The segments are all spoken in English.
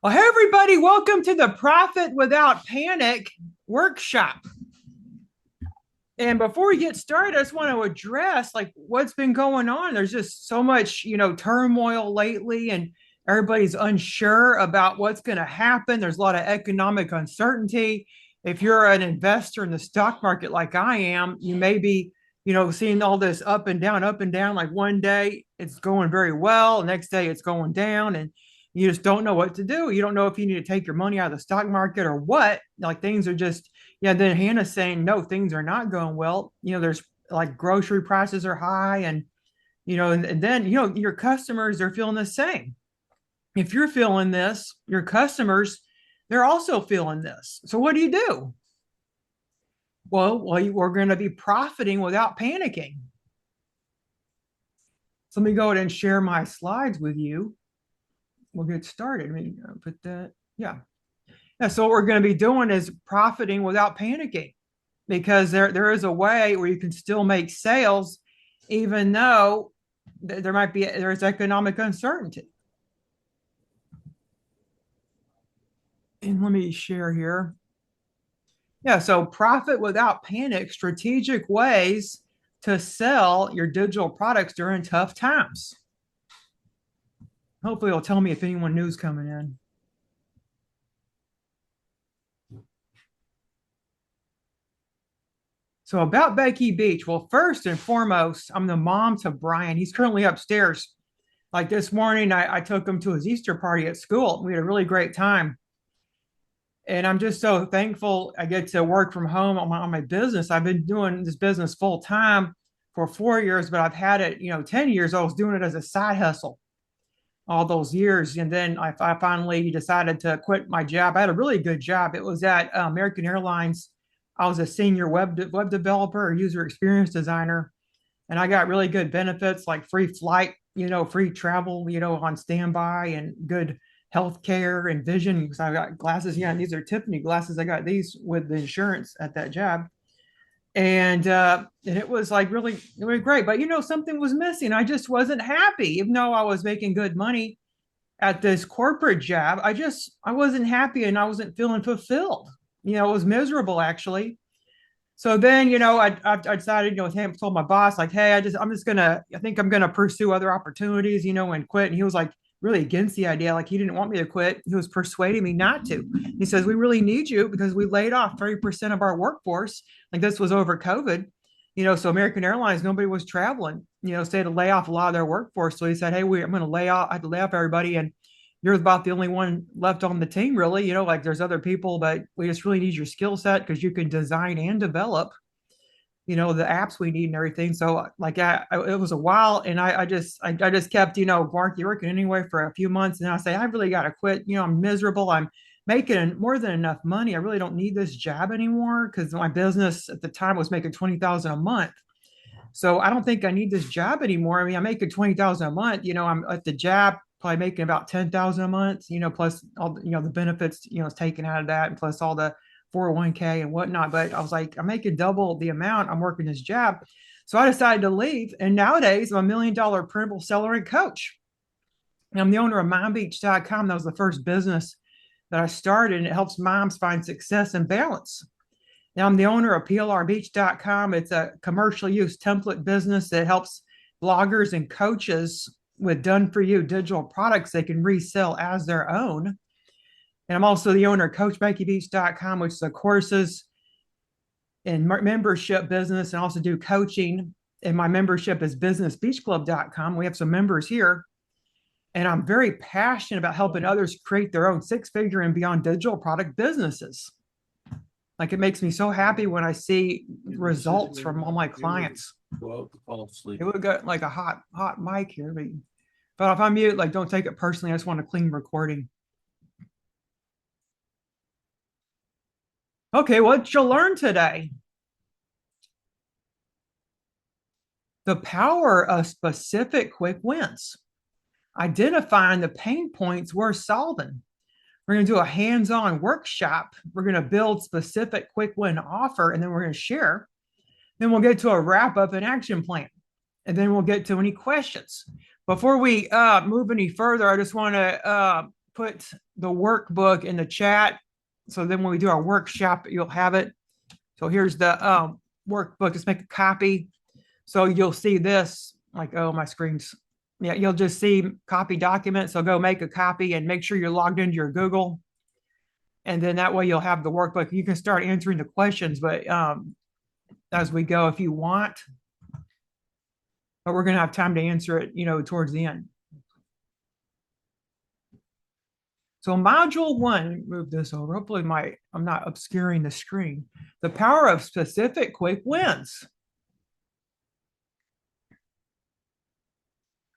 Well, hey, everybody, welcome to the Profit Without Panic workshop. And before we get started, I just want to address like what's been going on. There's just so much, turmoil lately, and everybody's unsure about what's going to happen. There's a lot of economic uncertainty. If you're an investor in the stock market like I am, you may be, seeing all this up and down, up and down. Like one day it's going very well, the next day it's going down, and you just don't know what to do. You don't know if you need to take your money out of the stock market or what. Like things are just, yeah, then Hannah's saying, no, things are not going well. There's like grocery prices are high, and then, your customers are feeling the same. If you're feeling this, your customers, they're also feeling this. So what do you do? Well, we're going to be profiting without panicking. So let me go ahead and share my slides with you. We'll get started. Let me put that. Yeah. Yeah. So what we're going to be doing is profiting without panicking, because there is a way where you can still make sales even though there's economic uncertainty. And let me share here. Yeah, so profit without panic, strategic ways to sell your digital products during tough times. Hopefully it'll tell me if anyone new's coming in. So about Becky Beach. Well, first and foremost, I'm the mom to Brian. He's currently upstairs. Like this morning, I took him to his Easter party at school. We had a really great time. And I'm just so thankful I get to work from home on my business. I've been doing this business full time for 4 years, but I've had it, 10 years. I was doing it as a side hustle all those years. And then I finally decided to quit my job. I had a really good job. It was at American Airlines. I was a senior web developer or user experience designer. And I got really good benefits like free flight, free travel, on standby, and good health care and vision, because I got glasses. Yeah, and these are Tiffany glasses. I got these with the insurance at that job. And it was like really, really great. But something was missing. I just wasn't happy, even though I was making good money at this corporate job. I wasn't happy, and I wasn't feeling fulfilled. It was miserable actually. So then, I decided, told my boss, like, hey, I think I'm gonna pursue other opportunities, and quit. And he was like really against the idea. Like he didn't want me to quit. He was persuading me not to. He says, we really need you because we laid off 30% of our workforce. Like this was over COVID, so American Airlines, nobody was traveling, so they had to lay off a lot of their workforce. So he said, hey, I'm going to lay off, I had to lay off everybody. And you're about the only one left on the team, really. Like there's other people, but we just really need your skill set because you can design and develop, the apps we need and everything. So like it was a while, and I just kept, working anyway for a few months, and I say I really got to quit. I'm miserable. I'm making more than enough money. I really don't need this job anymore because my business at the time was making 20,000 a month. So I don't think I need this job anymore. I mean, I'm making 20,000 a month. I'm at the job probably making about 10,000 a month. Plus all the benefits is taken out of that, and plus all the 401k and whatnot. But I was like, I'm making double the amount. I'm working this job. So I decided to leave. And nowadays I'm $1 million printable seller and coach. And I'm the owner of mombeach.com. That was the first business that I started, and it helps moms find success and balance. Now I'm the owner of plrbeach.com. It's a commercial use template business that helps bloggers and coaches with done for you digital products they can resell as their own. And I'm also the owner of coachbeckybeach.com, which is a courses and membership business, and also do coaching. And my membership is businessbeachclub.com. We have some members here. And I'm very passionate about helping others create their own six-figure and beyond digital product businesses. Like it makes me so happy when I see results from all my clients. It would get like a hot mic here, but if I mute, like don't take it personally. I just want a clean recording. Okay, what you'll learn today. The power of specific quick wins. Identifying the pain points we're solving. We're going to do a hands-on workshop. We're going to build specific quick win offer, and then we're going to share. Then we'll get to a wrap-up and action plan. And then we'll get to any questions. Before we move any further, I just want to put the workbook in the chat. So then when we do our workshop, you'll have it. So here's the workbook. Let's make a copy. So you'll see this, like, oh, my screen's, yeah, you'll just see copy document. So go make a copy and make sure you're logged into your Google. And then that way you'll have the workbook. You can start answering the questions, but as we go, if you want, but we're going to have time to answer it, towards the end. So module 1, move this over. Hopefully I'm not obscuring the screen. The power of specific quick wins.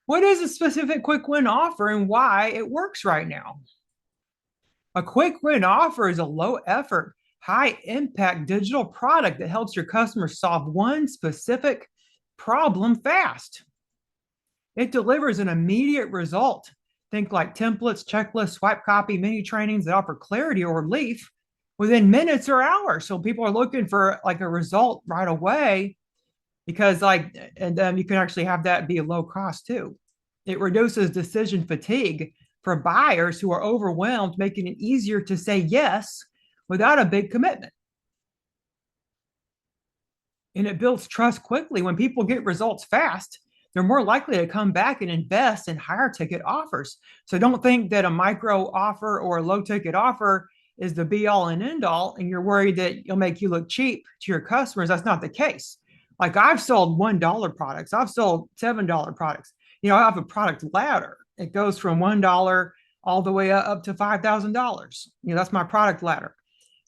What is a specific quick win offer and why it works right now? A quick win offer is a low effort, high impact digital product that helps your customers solve one specific problem fast. It delivers an immediate result. Think like templates, checklists, swipe copy, mini trainings that offer clarity or relief within minutes or hours. So people are looking for like a result right away because and then you can actually have that be a low cost too. It reduces decision fatigue for buyers who are overwhelmed, making it easier to say yes without a big commitment. And it builds trust quickly. When people get results fast, they're more likely to come back and invest in higher ticket offers. So don't think that a micro offer or a low ticket offer is the be all and end all, and you're worried that it'll make you look cheap to your customers. That's not the case. Like I've sold $1 products, I've sold $7 products. I have a product ladder. It goes from $1 all the way up to $5,000. That's my product ladder.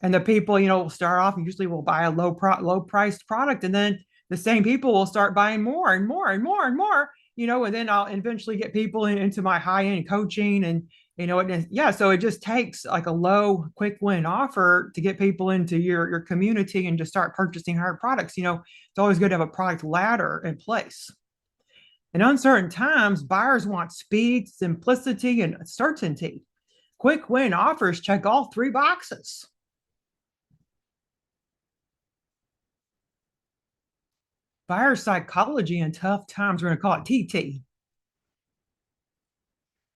And the people, will start off and usually will buy a low priced product, and then the same people will start buying more and more and more and more, and then I'll eventually get people into my high end coaching and, so it just takes like a low quick win offer to get people into your community and to start purchasing higher products. It's always good to have a product ladder in place. In uncertain times, buyers want speed, simplicity, and certainty. Quick win offers check all 3 boxes. Buyer psychology in tough times, we're going to call it TT.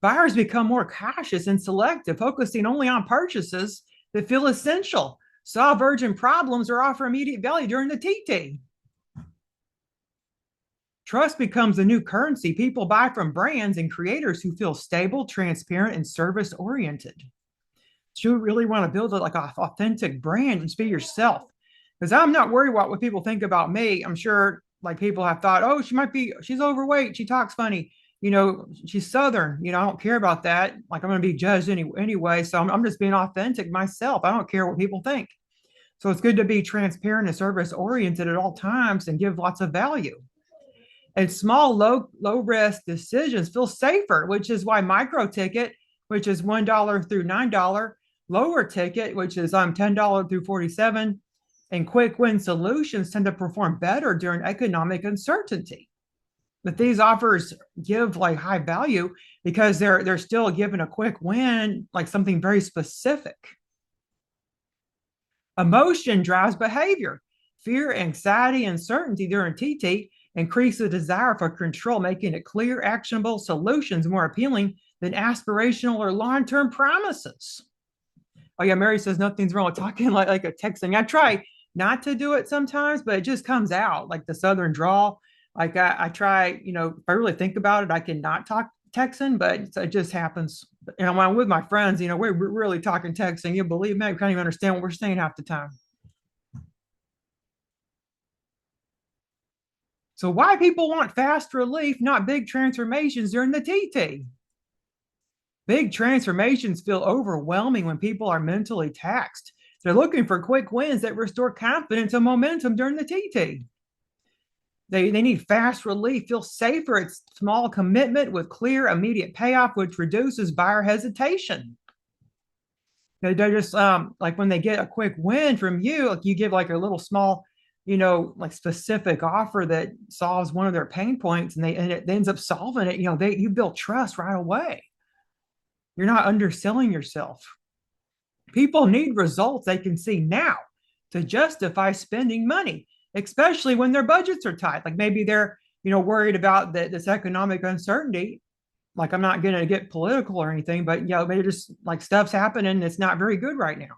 Buyers become more cautious and selective, focusing only on purchases that feel essential, solve urgent problems, or offer immediate value during the TT. Trust becomes a new currency. People buy from brands and creators who feel stable, transparent, and service-oriented. So you really want to build like an authentic brand and just be yourself. Because I'm not worried about what people think about me. I'm sure like people have thought, oh, she's overweight. She talks funny. She's Southern. I don't care about that. Like I'm going to be judged anyway. So I'm just being authentic myself. I don't care what people think. So it's good to be transparent and service oriented at all times and give lots of value. And small, low risk decisions feel safer, which is why micro ticket, which is $1 through $9, lower ticket, which is $10 through $47, and quick win solutions tend to perform better during economic uncertainty. But these offers give like high value because they're still giving a quick win, like something very specific. Emotion drives behavior. Fear, anxiety, uncertainty during TT increase the desire for control, making it clear, actionable solutions more appealing than aspirational or long-term promises. Oh yeah, Mary says nothing's wrong with talking like a Texan. I try not to do it sometimes, but it just comes out like the Southern drawl. Like I try, if I really think about it, I can not talk Texan, but it just happens. When I'm with my friends, we're really talking Texan. You believe me? I can't even understand what we're saying half the time. So why people want fast relief, not big transformations during the TT? Big transformations feel overwhelming when people are mentally taxed. They're looking for quick wins that restore confidence and momentum during the TT. They need fast relief, feel safer. It's small commitment with clear, immediate payoff, which reduces buyer hesitation. They're just like when they get a quick win from you, like you give like a little small, like specific offer that solves one of their pain points, and it ends up solving it. You build trust right away. You're not underselling yourself. People need results they can see now to justify spending money, especially when their budgets are tight. Like maybe they're, worried about this economic uncertainty, Like I'm not going to get political or anything, but maybe just like stuff's happening. It's not very good right now.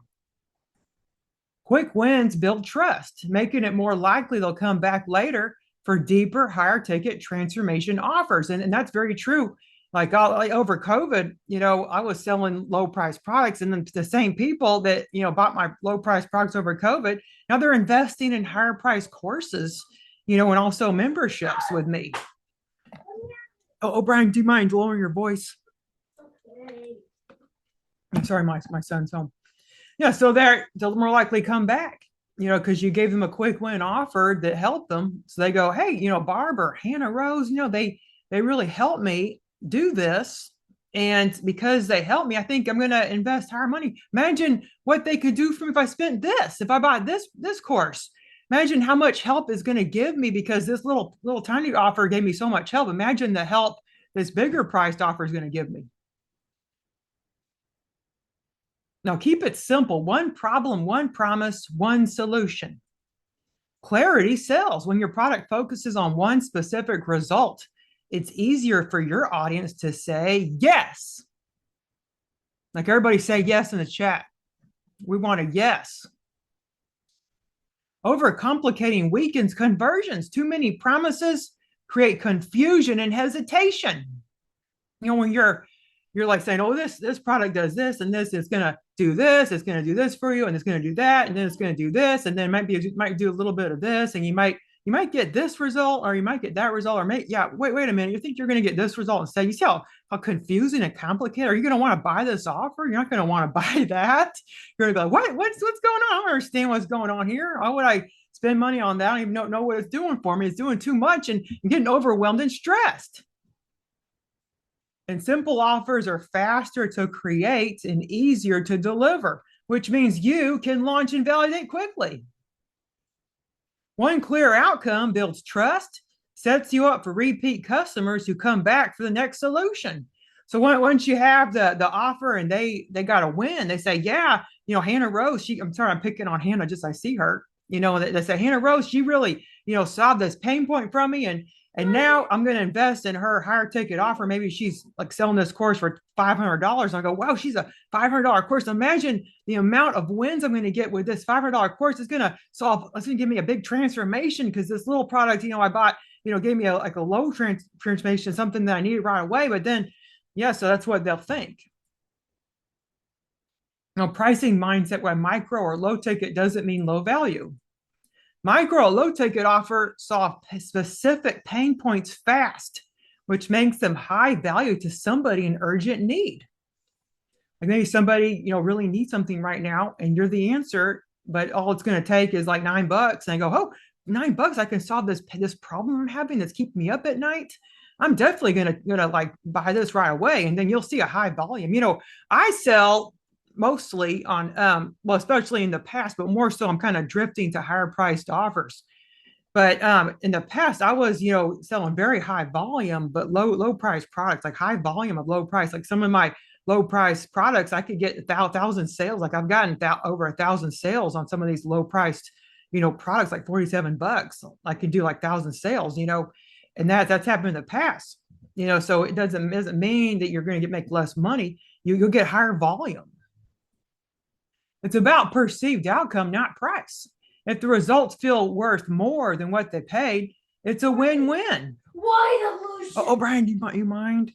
Quick wins build trust, making it more likely they'll come back later for deeper, higher ticket transformation offers. And that's very true. Like over COVID, I was selling low price products, and then the same people that, bought my low price products over COVID, now they're investing in higher price courses, and also memberships with me. Oh, Brian, do you mind lowering your voice? I'm sorry, my son's home. Yeah, so they'll more likely come back, because you gave them a quick win offer that helped them. So they go, hey, Barb or Hannah Rose, they really helped me do this. And because they helped me, I think I'm going to invest higher money. Imagine what they could do for me if I spent this, if I bought this course. Imagine how much help is going to give me, because this little tiny offer gave me so much help. Imagine the help this bigger priced offer is going to give me. Now, keep it simple. One problem, one promise, one solution. Clarity sells. When your product focuses on one specific result, it's easier for your audience to say yes. Like everybody say yes in the chat. We want a yes. Overcomplicating weakens conversions. Too many promises create confusion and hesitation. When you're like saying, oh, this product does this, and this is going to do this, it's going to do this for you, and it's going to do that, and then it's going to do this, and then might do a little bit of this, and you might get this result, or you might get that result, or wait a minute, you think you're going to get this result instead. You see how confusing and complicated. Are you going to want to buy this offer? You're not going to want to buy that. You're going to be like, what's going on? I don't understand what's going on here. Why would I spend money on that? I don't even know what it's doing for me. It's doing too much, and I'm getting overwhelmed and stressed. And simple offers are faster to create and easier to deliver, which means you can launch and validate quickly. One clear outcome builds trust, sets you up for repeat customers who come back for the next solution. So once you have the offer and they got a win, they say, yeah, Hannah Rose, I'm sorry, I'm picking on Hannah, just I see her, they say, Hannah Rose, she really, solved this pain point from me. And now I'm going to invest in her higher ticket offer. Maybe she's like selling this course for $500. And I go, wow, she's a $500 course. Imagine the amount of wins I'm going to get with this $500 course. It's going to give me a big transformation, because this little product, I bought, gave me a low transformation, something that I needed right away. But then, so that's what they'll think. Pricing mindset where micro or low ticket doesn't mean low value. Micro or low ticket offer solve specific pain points fast, which makes them high value to somebody in urgent need. Like maybe somebody, really needs something right now, and you're the answer, but all it's going to take is like $9. And I go, oh, $9, I can solve this problem I'm having that's keeping me up at night. I'm definitely gonna like buy this right away. And then you'll see a high volume. I sell mostly on especially in the past, but more so I'm kind of drifting to higher priced offers. But in the past, I was selling very high volume but low price products, like high volume of low price. Like some of my low price products, I could get 1,000 sales. Like I've gotten over 1,000 sales on some of these low priced products, like $47. I could do like 1,000 sales, and that's happened in the past. So it doesn't mean that you're going to make less money. You'll get higher volume. It's about perceived outcome, not price. If the results feel worth more than what they paid, it's a win-win. Why the loser? Oh, Brian, do you mind?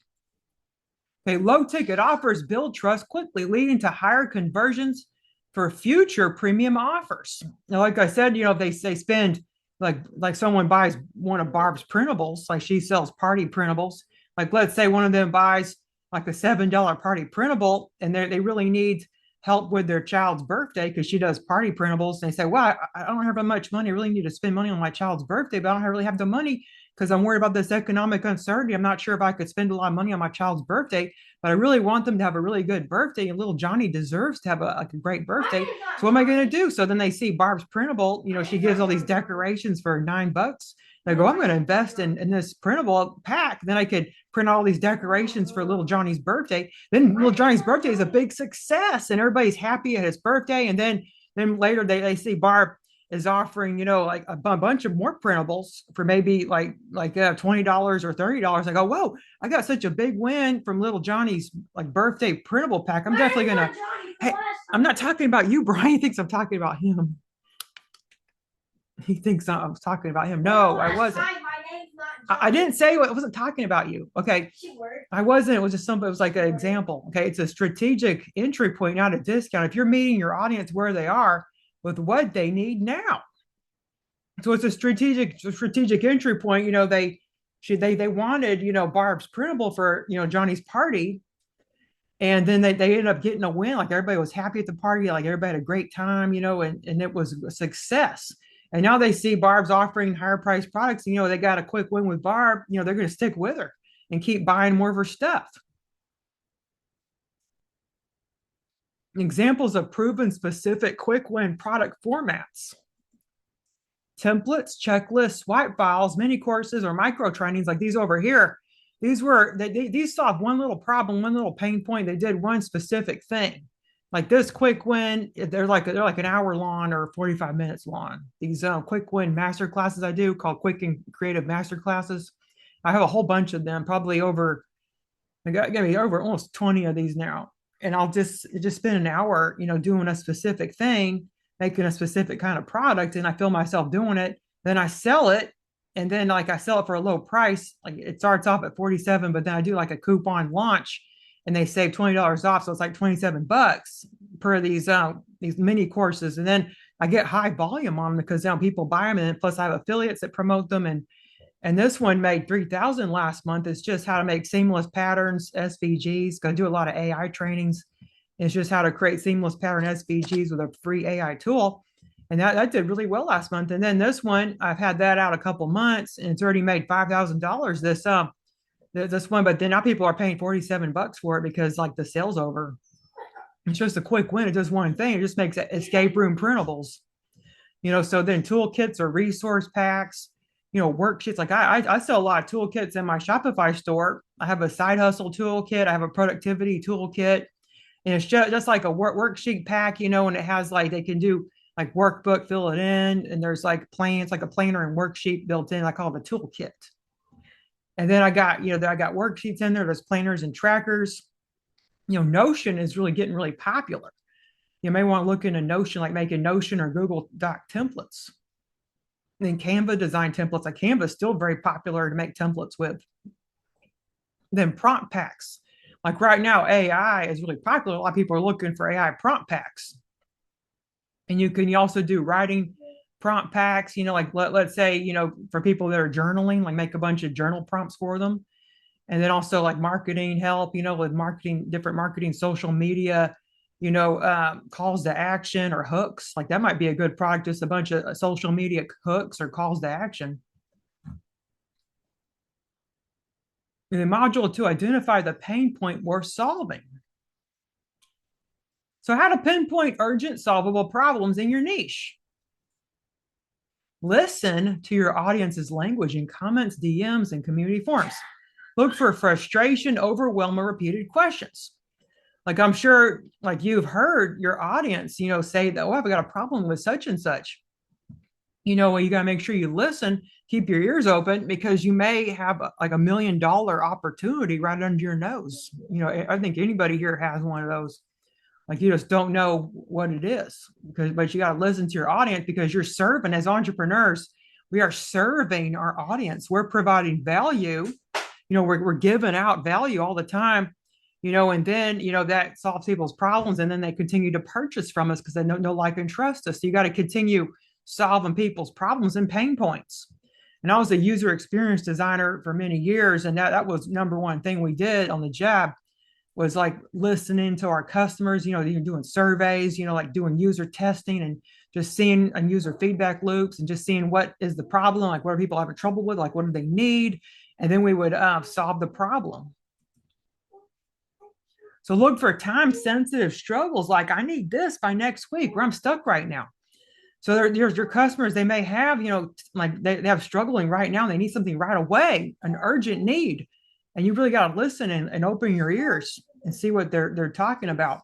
Okay, low ticket offers build trust quickly, leading to higher conversions for future premium offers. Now, like I said, if they spend like someone buys one of Barb's printables, like she sells party printables. Like let's say one of them buys like a $7 party printable, and they really need help with their child's birthday because she does party printables. And they say, well, I don't have that much money. I really need to spend money on my child's birthday, but I don't really have the money because I'm worried about this economic uncertainty. I'm not sure if I could spend a lot of money on my child's birthday, but I really want them to have a really good birthday. And little Johnny deserves to have a great birthday. So what am I going to do? So then they see Barb's printable, she gives all these decorations for $9. They go, I'm going to invest in this printable pack. Then I could print all these decorations for little Johnny's birthday. Then little Johnny's birthday is a big success and everybody's happy at his birthday. And then later they see Barb, is offering, like a bunch of more printables for maybe like $20 or $30. I go, whoa, I got such a big win from little Johnny's like birthday printable pack. I'm definitely gonna. Hey, I'm not talking about you, Brian. He thinks I'm talking about him. He thinks I was talking about him. No, I wasn't. I didn't say I wasn't talking about you. Okay. I wasn't. It was just something. It was like an example. Okay. It's a strategic entry point, not a discount. If you're meeting your audience where they are with what they need now. So it's a strategic entry point. They wanted, Barb's printable for, Johnny's party. And then they ended up getting a win. Like everybody was happy at the party. Like everybody had a great time, and it was a success. And now they see Barb's offering higher priced products. They got a quick win with Barb. They're going to stick with her and keep buying more of her stuff. Examples of proven specific quick win product formats: templates, checklists, swipe files, mini courses, or micro trainings like these over here. These solve one little problem, one little pain point. They did one specific thing. Like this quick win, they're like an hour long or 45 minutes long. These quick win master classes I do, called quick and creative master classes. I have a whole bunch of them, probably over almost 20 of these now. And I'll just spend an hour, doing a specific thing, making a specific kind of product, and I feel myself doing it. Then I sell it, and then like I sell it for a low price. Like it starts off at 47, but then I do like a coupon launch, and they save $20 off, so it's like 27 bucks per these mini courses. And then I get high volume on them because now people buy them, and plus I have affiliates that promote them. And this one made 3,000 last month. It's just how to make seamless patterns, SVGs. Going to do a lot of AI trainings. It's just how to create seamless pattern SVGs with a free AI tool. And that did really well last month. And then this one, I've had that out a couple months, and it's already made $5,000 this one. But then now people are paying 47 bucks for it because like the sale's over. It's just a quick win. It does one thing. It just makes escape room printables. So then toolkits or resource packs, worksheets. Like I sell a lot of toolkits in my Shopify store. I have a side hustle toolkit. I have a productivity toolkit. And it's just like a worksheet pack, and it has like, they can do like workbook, fill it in. And there's like plans, like a planner and worksheet built in. I call it a toolkit. And then I got worksheets in there. There's planners and trackers. Notion is really getting really popular. You may want to look into Notion, like making Notion or Google Doc templates. And then Canva design templates. Like Canva is still very popular to make templates with. Then prompt packs. Like right now, AI is really popular. A lot of people are looking for AI prompt packs. And you also do writing prompt packs, like let's say, for people that are journaling, like make a bunch of journal prompts for them. And then also like marketing help, with different marketing, social media, calls to action or hooks. Like that might be a good product, just a bunch of social media hooks or calls to action. And then module 2, identify the pain point worth solving. So how to pinpoint urgent solvable problems in your niche. Listen to your audience's language in comments, DMs, and community forums. Look for frustration, overwhelm, or repeated questions. Like I'm sure, like you've heard your audience, say that, oh, I've got a problem with such and such. Well, you got to make sure you listen, keep your ears open, because you may have like $1 million opportunity right under your nose. I think anybody here has one of those. Like you just don't know what it is, but you got to listen to your audience, because you're serving as entrepreneurs. We are serving our audience. We're providing value. We're giving out value all the time, and then, that solves people's problems. And then they continue to purchase from us because they know, like, and trust us. So you got to continue solving people's problems and pain points. And I was a user experience designer for many years. And that was number one thing we did on the job, was like listening to our customers, doing surveys, like doing user testing and just seeing user feedback loops and just seeing what is the problem, like what are people having trouble with, like what do they need? And then we would solve the problem. So look for time-sensitive struggles, like I need this by next week, or I'm stuck right now. So there's your customers, they may have, like they have struggling right now, and they need something right away, an urgent need. And you really got to listen and open your ears and see what they're talking about.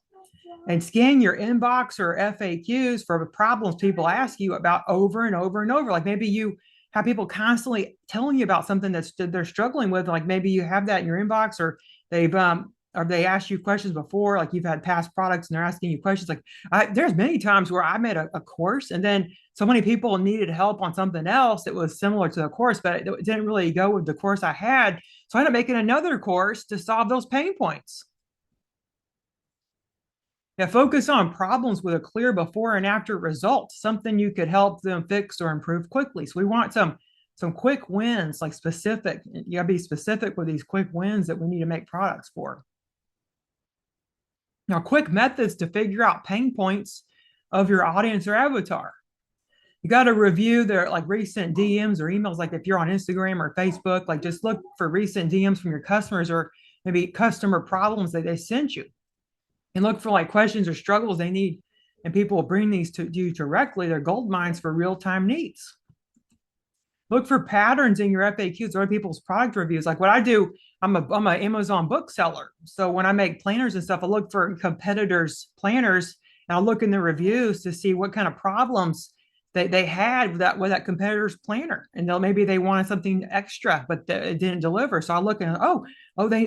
And scan your inbox or FAQs for problems people ask you about over and over and over. Like maybe you have people constantly telling you about something they're struggling with. Like maybe you have that in your inbox, or they asked you questions before, like you've had past products and they're asking you questions. Like there's many times where I made a course and then so many people needed help on something else that was similar to the course, but it didn't really go with the course I had. So I ended up making another course to solve those pain points. Yeah, focus on problems with a clear before and after results, something you could help them fix or improve quickly. So we want some quick wins, like specific. You gotta be specific with these quick wins that we need to make products for. Now, quick methods to figure out pain points of your audience or avatar. You got to review their like recent DMs or emails. Like if you're on Instagram or Facebook, like just look for recent DMs from your customers or maybe customer problems that they sent you, and look for like questions or struggles they need. And people will bring these to you directly. They're gold mines for real-time needs. Look for patterns in your FAQs or people's product reviews. Like what I do, I'm an Amazon bookseller. So when I make planners and stuff, I look for competitors' planners and I'll look in the reviews to see what kind of problems they had with that competitor's planner. And maybe they wanted something extra, but it didn't deliver. So I look and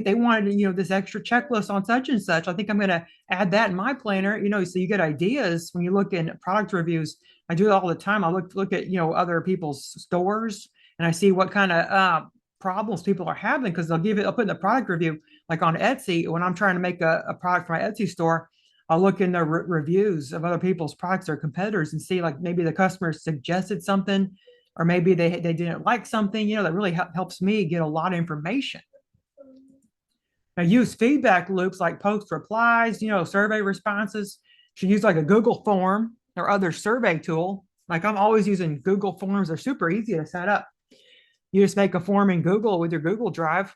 they wanted, this extra checklist on such and such. I think I'm going to add that in my planner, so you get ideas when you look in product reviews. I do it all the time. I look at, other people's stores and I see what kind of problems people are having because I'll put in the product review, like on Etsy, when I'm trying to make a product for my Etsy store, I'll look in the reviews of other people's products or competitors and see like maybe the customer suggested something or maybe they didn't like something, that really helps me get a lot of information. Now use feedback loops like post replies, survey responses. You should use like a Google form or other survey tool. Like I'm always using Google Forms. They're super easy to set up. You just make a form in Google with your Google Drive,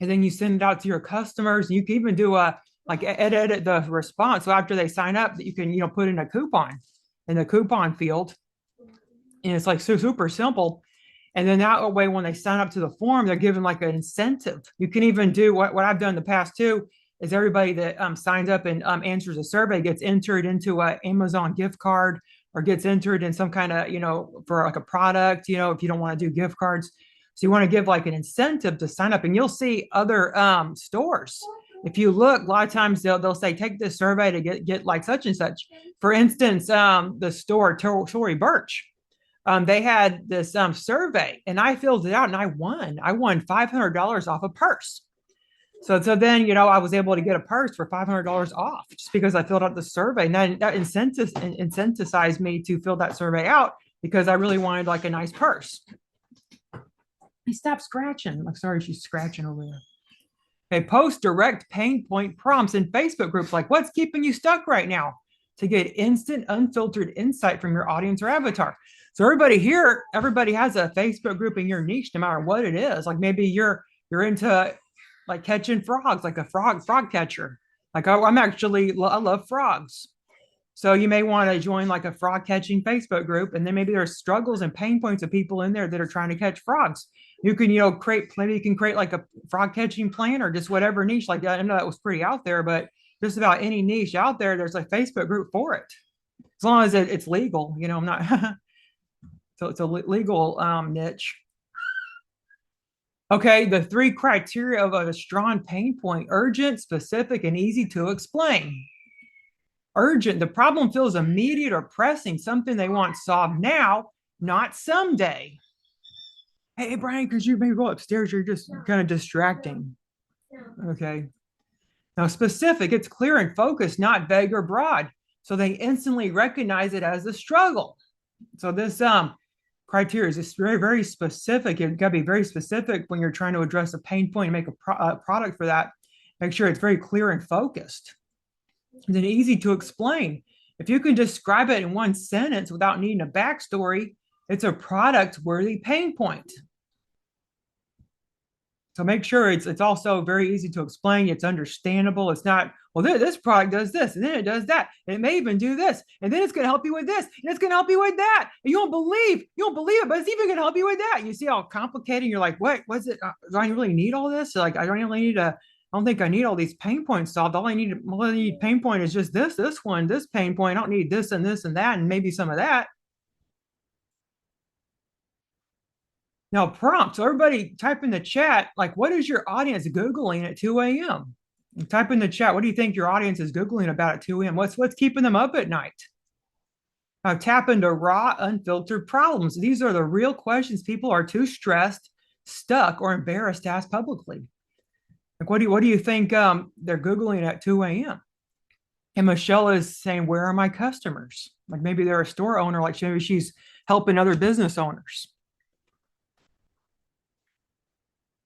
and then you send it out to your customers. You can even do edit the response. So after they sign up, you can put in a coupon in the coupon field, and it's like super simple. And then that way, when they sign up to the form, they're given like an incentive. You can even do what I've done in the past too. Is everybody that signs up and answers a survey gets entered into an Amazon gift card or gets entered in some kind of, for like a product, if you don't want to do gift cards. So you want to give like an incentive to sign up, and you'll see other stores. If you look, a lot of times they'll say, take this survey to get like such and such. For instance, the store, Tory Burch, they had this survey and I filled it out and I won $500 off a purse. So then, I was able to get a purse for $500 off just because I filled out the survey. And that incentivized me to fill that survey out because I really wanted like a nice purse. He stopped scratching. I'm sorry, she's scratching over there. Okay, post direct pain point prompts in Facebook groups like what's keeping you stuck right now to get instant, unfiltered insight from your audience or avatar. So everybody has a Facebook group in your niche, no matter what it is. Like maybe you're into like catching frogs, like a frog catcher. Like I love frogs. So you may want to join like a frog catching Facebook group, and then maybe there's struggles and pain points of people in there that are trying to catch frogs. You can, create like a frog catching plan or just whatever niche like that. I know that was pretty out there, but just about any niche out there, there's a Facebook group for it. As long as it's legal, I'm not, so it's a legal niche. Okay, the 3 criteria of a strong pain point: urgent, specific, and easy to explain. Urgent, the problem feels immediate or pressing, something they want solved now, not someday. Hey, Brian, because you may go upstairs, you're just kind of distracting. Okay. Now, specific, it's clear and focused, not vague or broad. So they instantly recognize it as a struggle. So this criteria is just very, very specific. You've got to be very specific when you're trying to address a pain point and make a product for that. Make sure it's very clear and focused. And then easy to explain. If you can describe it in one sentence without needing a backstory, it's a product-worthy pain point. So make sure it's also very easy to explain. It's understandable. It's not, well, this product does this, and then it does that. And it may even do this, and then it's going to help you with this, and it's going to help you with that. And you don't believe it, but it's even going to help you with that. You see how complicated you're like, what was it? Do I really need all this? Like, I don't really need don't think I need all these pain points solved. All I need pain point is just this one, this pain point. I don't need this and that, and maybe some of that. Now, prompts. So everybody type in the chat, like, what is your audience Googling at 2 a.m.? Type in the chat, what do you think your audience is Googling about at 2 a.m.? What's keeping them up at night? Now, tap into raw, unfiltered problems. These are the real questions people are too stressed, stuck, or embarrassed to ask publicly. Like, what do you think they're Googling at 2 a.m.? And Michelle is saying, where are my customers? Like maybe they're a store owner, like maybe she's helping other business owners.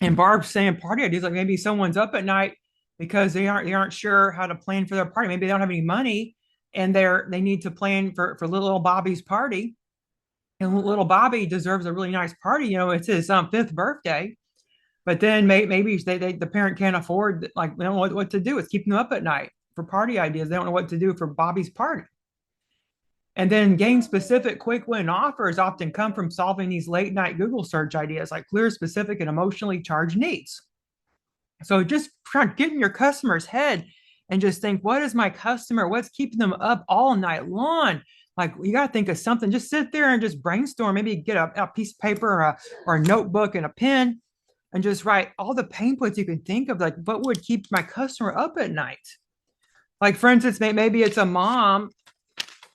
And Barb's saying party ideas, like maybe someone's up at night because they aren't sure how to plan for their party. Maybe they don't have any money and they need to plan for little Bobby's party. And little Bobby deserves a really nice party. It's his fifth birthday. But then maybe the parent can't afford, like, they don't know what to do. It's keeping them up at night for party ideas. They don't know what to do for Bobby's party. And then gain specific quick win offers often come from solving these late night Google search ideas, like clear, specific, and emotionally charged needs. So just try to get in your customer's head and just think, what is my customer? What's keeping them up all night long? Like, you got to think of something. Just sit there and just brainstorm. Maybe get a piece of paper or a notebook and a pen and just write all the pain points you can think of. Like, what would keep my customer up at night? Like, for instance, maybe it's a mom,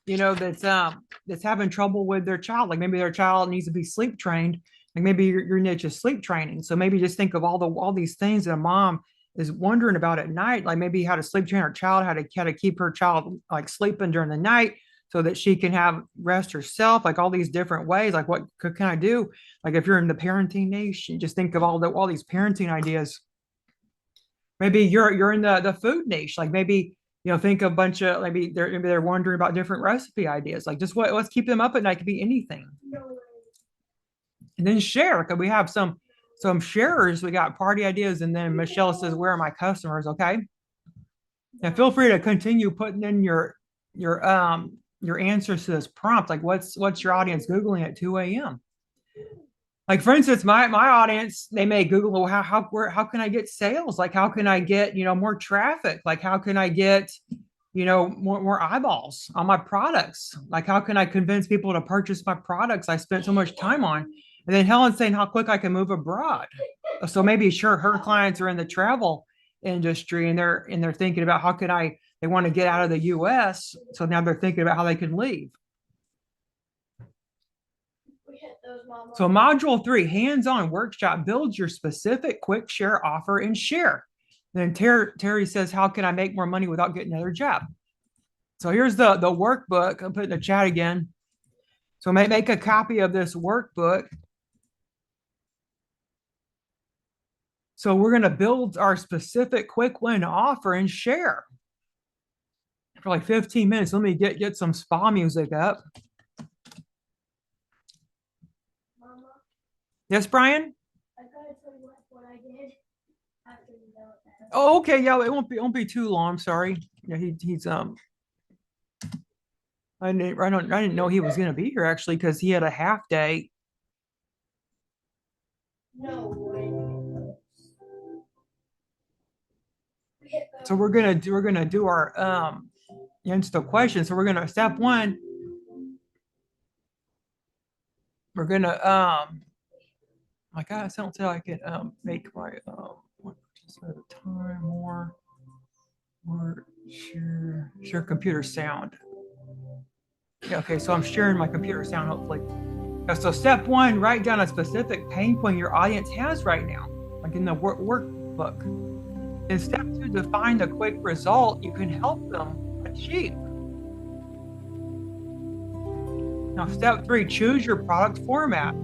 that's having trouble with their child. Like maybe their child needs to be sleep trained. Like maybe your niche is sleep training. So maybe just think of all these things that a mom is wondering about at night. Like maybe how to sleep train her child, how to keep her child like sleeping during the night so that she can have rest herself. Like all these different ways. Like what can I do? Like if you're in the parenting niche, just think of all these parenting ideas. Maybe you're in the food niche. Like maybe think of a bunch of maybe they're wondering about different recipe ideas. Like just what's keeping them up at night could be anything. And then share. Because we have some sharers. We got party ideas, and then Michelle says, "Where are my customers?" Okay. And feel free to continue putting in your answers to this prompt. Like what's your audience Googling at 2 a.m.? Like for instance, my audience, they may Google, well, how can I get sales? Like how can I get more traffic? Like how can I get more eyeballs on my products? Like how can I convince people to purchase my products I spent so much time on? And then Helen's saying how quick I can move abroad. So maybe sure her clients are in the travel industry and they're thinking about how can they want to get out of the US. So now they're thinking about how they can leave. So module 3, hands-on workshop, build your specific quick share offer and share. Then Terry says, how can I make more money without getting another job? So here's the workbook. I'll put it in the chat again. So make a copy of this workbook. So we're going to build our specific quick win offer and share for like 15 minutes. Let me get some spa music up. Yes, Brian? I gotta tell you what I did after you know that. Oh, okay. Yeah, it won't be too long. I'm sorry. Yeah, he's I didn't know he was gonna be here actually because he had a half day. No way. So we're gonna do our Insta question. So we're gonna step 1. We're gonna my gosh, I don't think I can make my 1% at a time more share computer sound. Yeah, okay, so I'm sharing my computer sound hopefully. So step 1, write down a specific pain point your audience has right now, like in the workbook. And step 2, define the quick result you can help them achieve. Now step 3, choose your product format.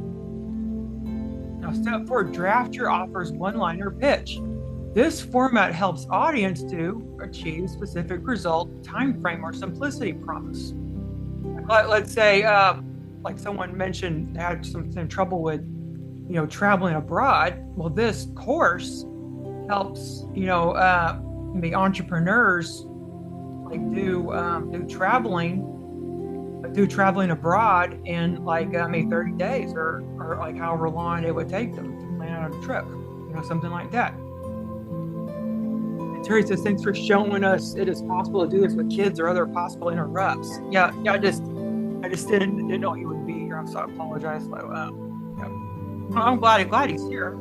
Now, step 4, draft your offer's one-liner pitch. This format helps audience to achieve specific result, time frame, or simplicity promise. Let's say, like someone mentioned, they had some trouble with, traveling abroad. Well, this course helps, the entrepreneurs like do traveling abroad in like maybe 30 days or like however long it would take them to plan out a trip, something like that. Terry says, thanks for showing us it is possible to do this with kids or other possible interrupts. Yeah, I just didn't know he would be here, so I apologize. So, yeah. I'm glad he's here.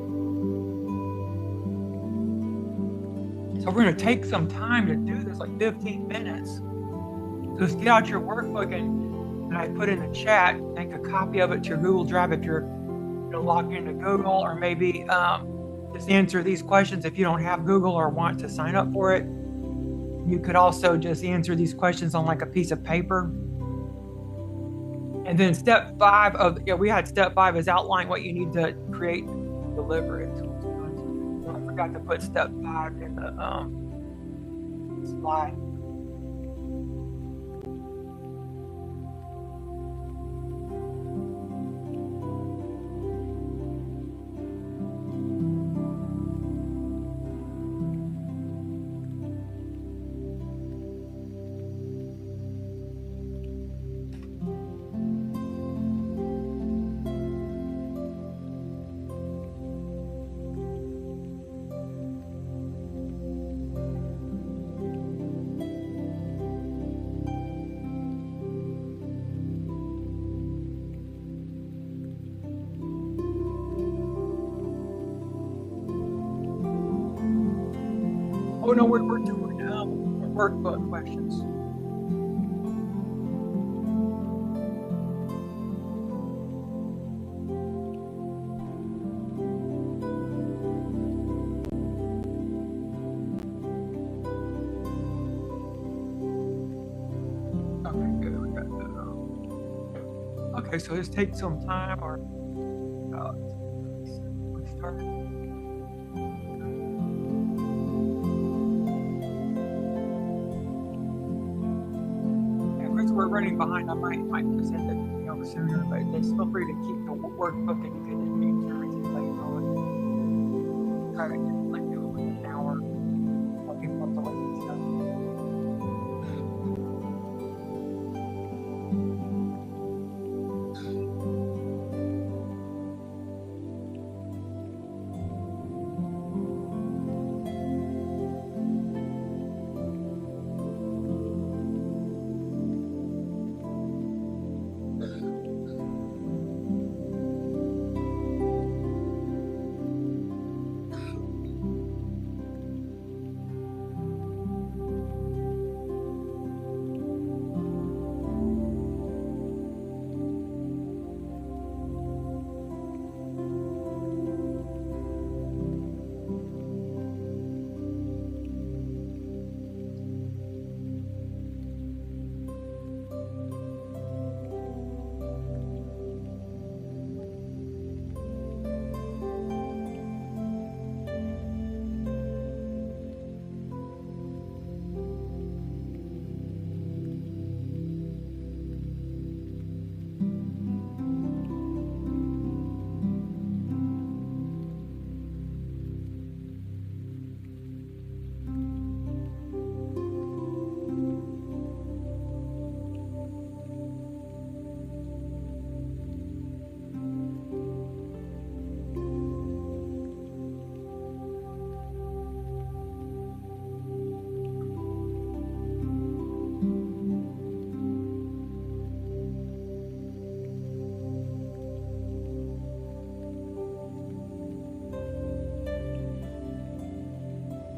So we're going to take some time to do this, like 15 minutes. So just get out your workbook and I put in the chat, make a copy of it to your Google Drive if you're logged into Google, or maybe just answer these questions if you don't have Google or want to sign up for it. You could also just answer these questions on like a piece of paper. And then step 5 we had step 5 is outline what you need to create and deliver it. I forgot to put step 5 in the slide. Oh no, we're doing workbook questions. Okay, good. We got that. Okay, so just take some time or let's start. We're running behind. I might present it sooner, but just feel free to keep the workbook and you can answer everything later on. Try to do it within an hour. Let people have to look at stuff.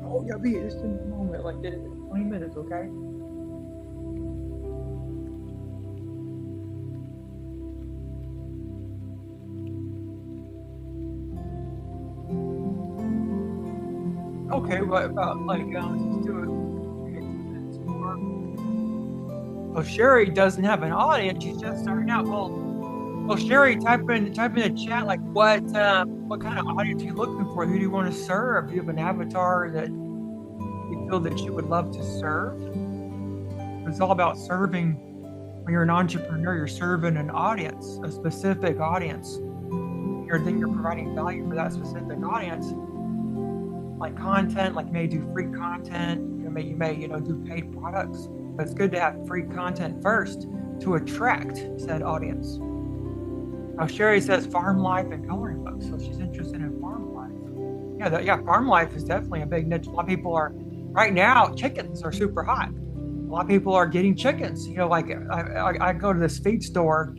Oh, yeah, be just in a moment, like 20 minutes, okay? Okay, what about like let's do it 15 minutes more. Well, Sherry doesn't have an audience; she's just starting out. Well, Sherry, type in the chat like what kind of audience are you looking for? Who do you want to serve? Do you have an avatar that you feel that you would love to serve? It's all about serving. When you're an entrepreneur, you're serving an audience, a specific audience. Then you're providing value for that specific audience. Like content, like you may do free content, you may do paid products, but it's good to have free content first to attract said audience. Now Sherry says farm life and coloring books, so she's interested in farm life. Yeah, farm life is definitely a big niche. A lot of people are right now, chickens are super hot. A lot of people are getting chickens. Like I go to this feed store,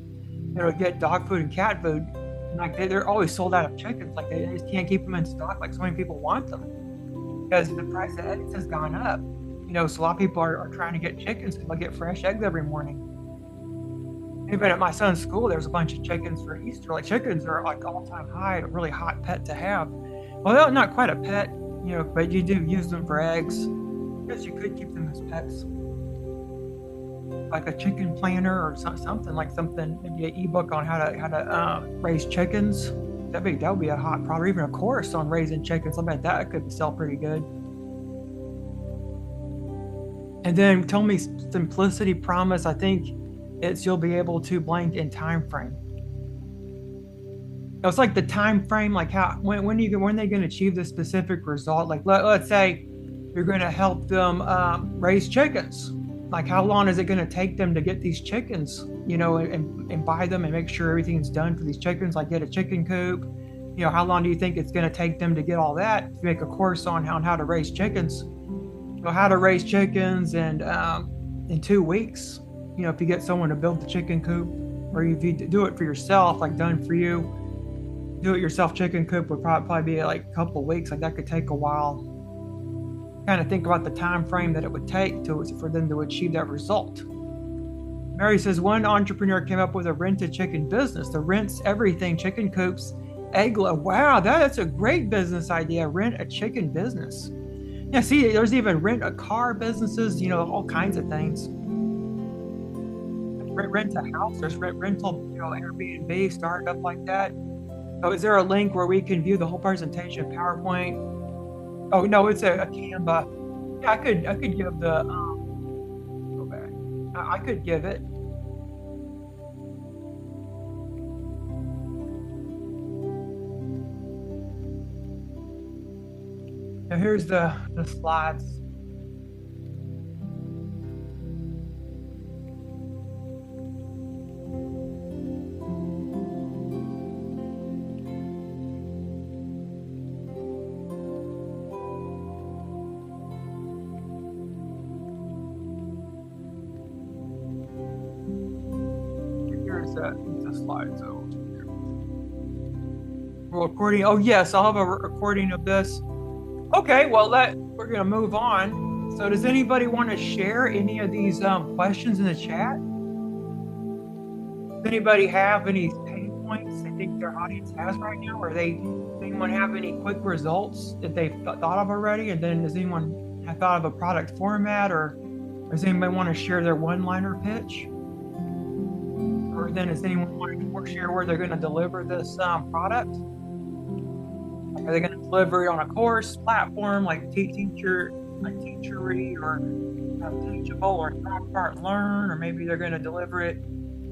get dog food and cat food, and like they're always sold out of chickens. Like they just can't keep them in stock. Like so many people want them because the price of eggs has gone up. So a lot of people are trying to get chickens because they get fresh eggs every morning. Even at my son's school, there's a bunch of chickens for Easter. Like chickens are like all-time high, a really hot pet to have. Well, they're not quite a pet, but you do use them for eggs. I guess you could keep them as pets, like a chicken planner or something like something. Maybe an ebook on how to raise chickens. That would be a hot product. Or even a course on raising chickens. I bet that could sell pretty good. And then tell me simplicity promise. I think you'll be able to blank in time frame. It's like the time frame, like when they going to achieve the specific result. Like let's say you're going to help them raise chickens. Like how long is it going to take them to get these chickens, and buy them and make sure everything's done for these chickens, like get a chicken coop. How long do you think it's going to take them to get all that? If you make a course on how to raise chickens, how to raise chickens and in 2 weeks, if you get someone to build the chicken coop, or if you do it for yourself, like done for you, do it yourself chicken coop would probably be like a couple of weeks. Like that could take a while. Kind of think about the time frame that it would take for them to achieve that result. Mary says one entrepreneur came up with a rented chicken business. The rents everything, chicken coops, egg. Wow, that's a great business idea. Rent a chicken business. Yeah, see, there's even rent a car businesses. All kinds of things. Rent a house. There's rental, Airbnb, startup like that. So is there a link where we can view the whole presentation, PowerPoint? Oh no, it's a Canva. Yeah, I could give the go back. I could give it. Now here's the slides. The slides over here. We're recording. Oh yes, I'll have a recording of this. Okay, well we're gonna move on. So does anybody want to share any of these questions in the chat? Does anybody have any pain points they think their audience has right now? Or anyone have any quick results that they've thought of already? And then does anyone have thought of a product format, or does anybody want to share their one-liner pitch? Or then does anyone want to share where they're going to deliver this product? Are they going to deliver it on a course platform like Teachery or Teachable or Dropcart Learn? Or maybe they're going to deliver it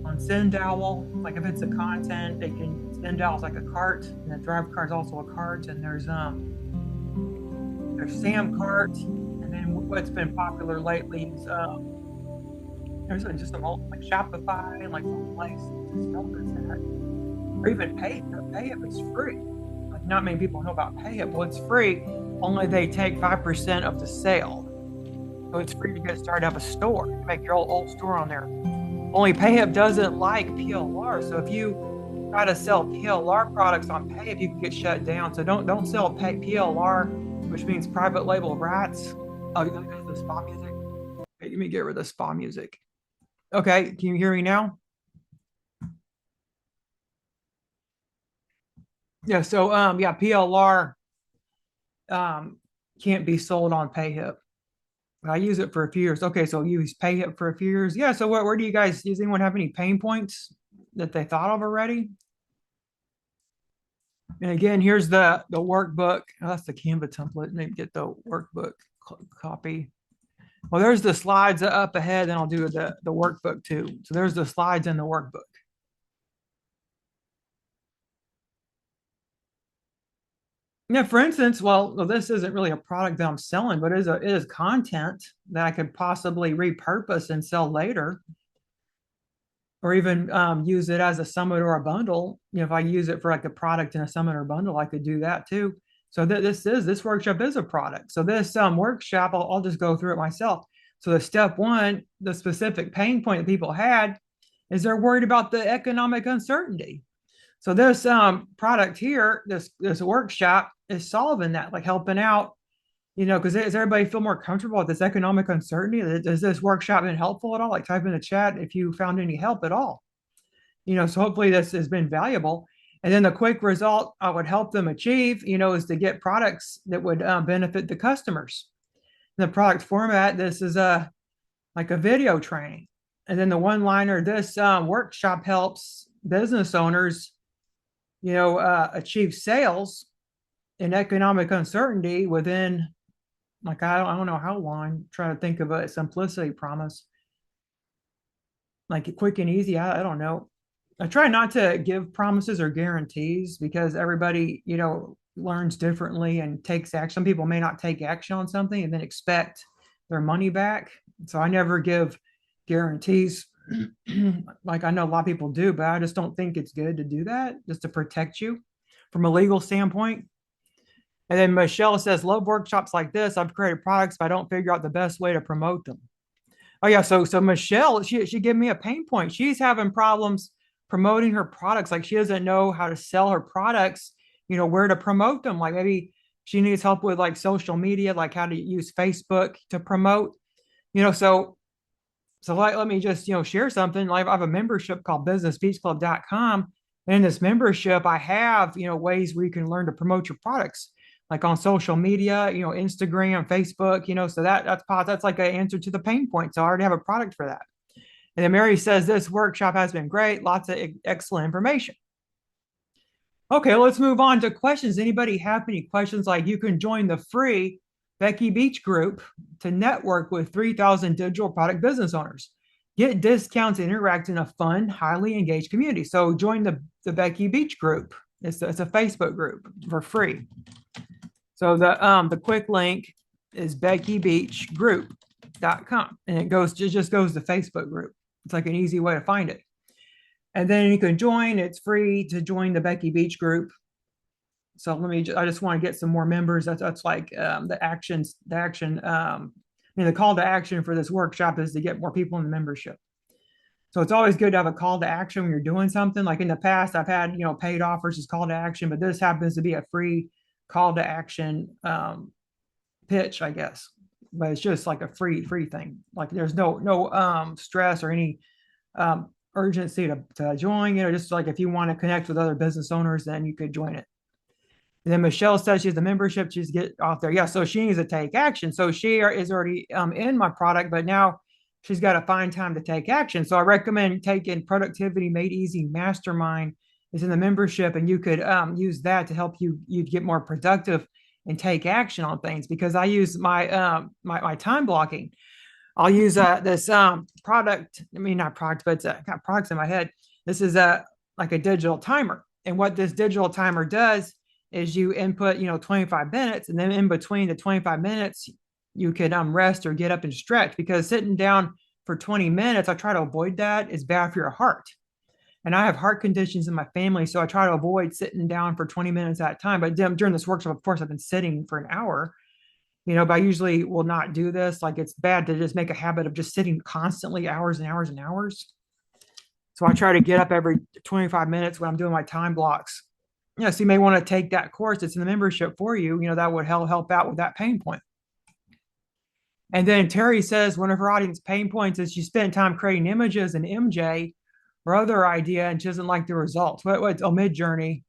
on Sendowl. Like if it's a content, Sendow's like a cart, and the Dropcart is also a cart. And there's Samcart, and then what's been popular lately is there's just like Shopify and like some place to sell this at, or even Payhip is free. Like not many people know about Payhip. Well, it's free. Only they take 5% of the sale, so it's free to get started. Have a store, make your old store on there. Only Payhip doesn't like PLR, so if you try to sell PLR products on Payhip, you can get shut down. So don't sell PLR, which means private label rights. Oh, the spa music. Okay, let me get rid of the spa music. Okay, can you hear me now? Yeah, so PLR can't be sold on Payhip. I use it for a few years. Okay, so you use Payhip for a few years. Yeah, so where do you guys, does anyone have any pain points that they thought of already? And again, here's the workbook. Oh, that's the Canva template. Maybe get the workbook copy. Well, there's the slides up ahead, and I'll do the workbook too. So there's the slides in the workbook. Yeah, for instance, well, this isn't really a product that I'm selling, but it is content that I could possibly repurpose and sell later, or even use it as a summit or a bundle. If I use it for like a product in a summit or bundle, I could do that too. So this workshop is a product. So this workshop, I'll just go through it myself. So the step one, the specific pain point that people had is they're worried about the economic uncertainty. So this product here, this workshop is solving that, like helping out, because does everybody feel more comfortable with this economic uncertainty? Has this workshop been helpful at all? Like type in the chat if you found any help at all. So hopefully this has been valuable. And then the quick result I would help them achieve, is to get products that would benefit the customers. In the product format, this is like a video training. And then the one-liner, this workshop helps business owners, achieve sales in economic uncertainty within, like, I don't know how long. I'm trying to think of a simplicity promise. Like quick and easy. I don't know. I try not to give promises or guarantees because everybody, learns differently and takes action. Some people may not take action on something and then expect their money back. So I never give guarantees. Like I know a lot of people do, but I just don't think it's good to do that just to protect you from a legal standpoint. And then Michelle says, love workshops like this. I've created products, but I don't figure out the best way to promote them. Oh yeah, so Michelle, she gave me a pain point. She's having problems promoting her products. Like she doesn't know how to sell her products, where to promote them. Like maybe she needs help with like social media, like how to use Facebook to promote, so let me just, share something. Like I have a membership called businessbeachclub.com. And in this membership, I have, ways where you can learn to promote your products like on social media, Instagram, Facebook, so that's like an answer to the pain point. So I already have a product for that. And then Mary says, this workshop has been great. Lots of excellent information. Okay, let's move on to questions. Anybody have any questions? Like you can join the free Becky Beach group to network with 3,000 digital product business owners. Get discounts and interact in a fun, highly engaged community. So join the Becky Beach group. It's a Facebook group for free. So the quick link is beckybeachgroup.com, and it just goes to Facebook group. It's like an easy way to find it. And then you can join. It's free to join the Becky Beach group. So I just want to get some more members. That's like the call to action for this workshop is to get more people in the membership. So it's always good to have a call to action when you're doing something. Like in the past, I've had, paid offers as call to action, but this happens to be a free call to action pitch, I guess. But it's just like a free thing. Like there's no stress or any urgency to join. Just like if you want to connect with other business owners, then you could join it. And then Michelle says she has the membership. She's get off there. Yeah, so she needs to take action. So she is already in my product, but now she's got to find time to take action. So I recommend taking Productivity Made Easy Mastermind. Is in the membership, and you could use that to help you get more productive and take action on things. Because I use my my time blocking. I'll use this product. I mean, not product, but it's got products in my head. This is like a digital timer, and what this digital timer does is you input 25 minutes, and then in between the 25 minutes you can rest or get up and stretch, because sitting down for 20 minutes, I try to avoid that. It's bad for your heart. And I have heart conditions in my family, so I try to avoid sitting down for 20 minutes at a time. But during this workshop, of course, I've been sitting for an hour, but I usually will not do this. Like it's bad to just make a habit of just sitting constantly hours and hours and hours. So I try to get up every 25 minutes when I'm doing my time blocks. So you may want to take that course. It's in the membership for you. That would help out with that pain point. And then Terry says one of her audience pain points is she spent time creating images in MJ or other idea, and she doesn't like the results. What's Midjourney?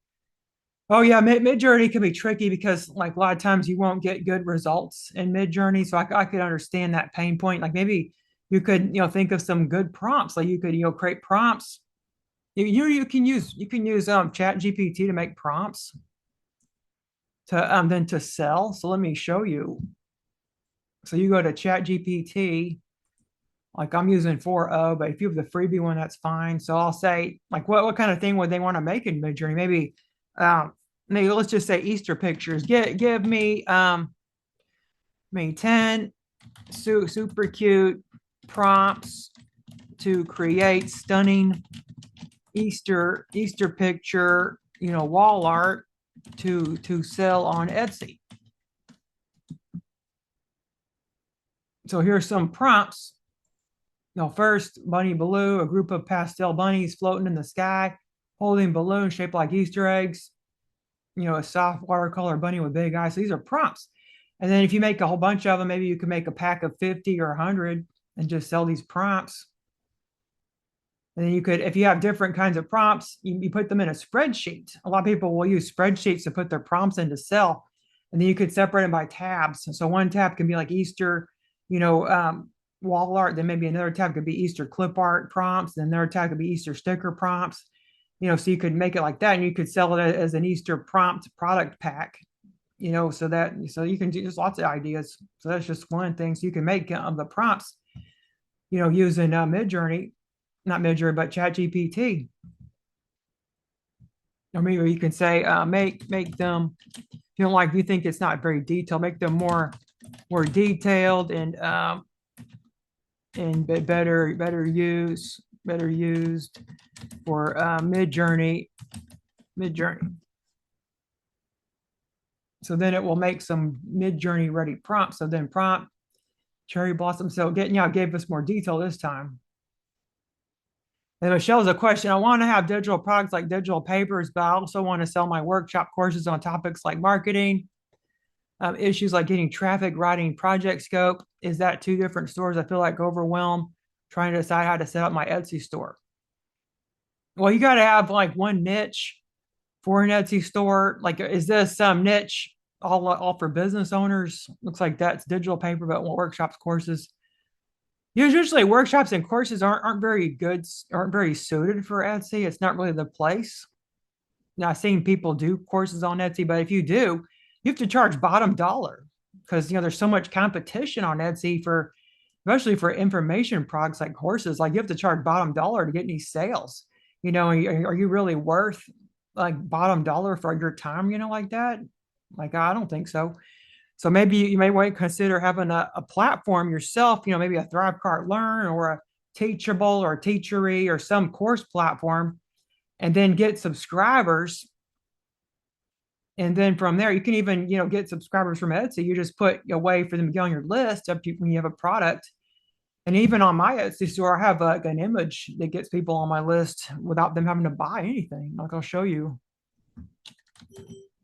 Oh yeah, Midjourney can be tricky because like a lot of times you won't get good results in Midjourney. So I could understand that pain point. Like maybe you could think of some good prompts. Like you could create prompts. You can use Chat GPT to make prompts to then to sell. So let me show you. So you go to Chat GPT. Like I'm using 4.0, but if you have the freebie one, that's fine. So I'll say, like, what kind of thing would they want to make in Midjourney? Maybe let's just say Easter pictures. Give me 10 super cute prompts to create stunning Easter picture, wall art to sell on Etsy. So here's some prompts. Now, first, bunny blue, a group of pastel bunnies floating in the sky, holding balloons shaped like Easter eggs. A soft watercolor bunny with big eyes. So these are prompts. And then if you make a whole bunch of them, maybe you can make a pack of 50 or 100 and just sell these prompts. And then you could, if you have different kinds of prompts, you put them in a spreadsheet. A lot of people will use spreadsheets to put their prompts in to sell. And then you could separate them by tabs. So one tab can be like Easter, wall art. Then maybe another tab could be Easter clip art prompts. Then another tab could be Easter sticker prompts. So you could make it like that, and you could sell it as an Easter prompt product pack. So you can do just lots of ideas. So that's just one thing. So you can make the prompts, using Midjourney, not Midjourney, but ChatGPT. Or maybe you can say, make them, if you think it's not very detailed, make them more detailed and better used for Midjourney. So then it will make some Midjourney ready prompts. So then prompt cherry blossom. So gave us more detail this time. And Michelle's a question. I want to have digital products like digital papers, but I also want to sell my workshop courses on topics like marketing, issues like getting traffic, writing project scope. Is that two different stores? I feel like overwhelmed trying to decide how to set up my Etsy store. Well, you got to have like one niche for an Etsy store. Like, is this some niche all for business owners? Looks like that's digital paper, but workshops, courses. Usually workshops and courses aren't very good, aren't very suited for Etsy. It's not really the place. Now, I've seen people do courses on Etsy, but if you do, you have to charge bottom dollar because there's so much competition on Etsy especially for information products like courses. Like you have to charge bottom dollar to get any sales. Are you really worth like bottom dollar for your time? Like that. Like I don't think so. So maybe you may want to consider having a platform yourself, maybe a ThriveCart Learn or a Teachable or Teachery or some course platform, and then get subscribers. And then from there, you can even, get subscribers from Etsy. You just put a way for them to get on your list up to when you have a product. And even on my Etsy store, I have like an image that gets people on my list without them having to buy anything. Like I'll show you.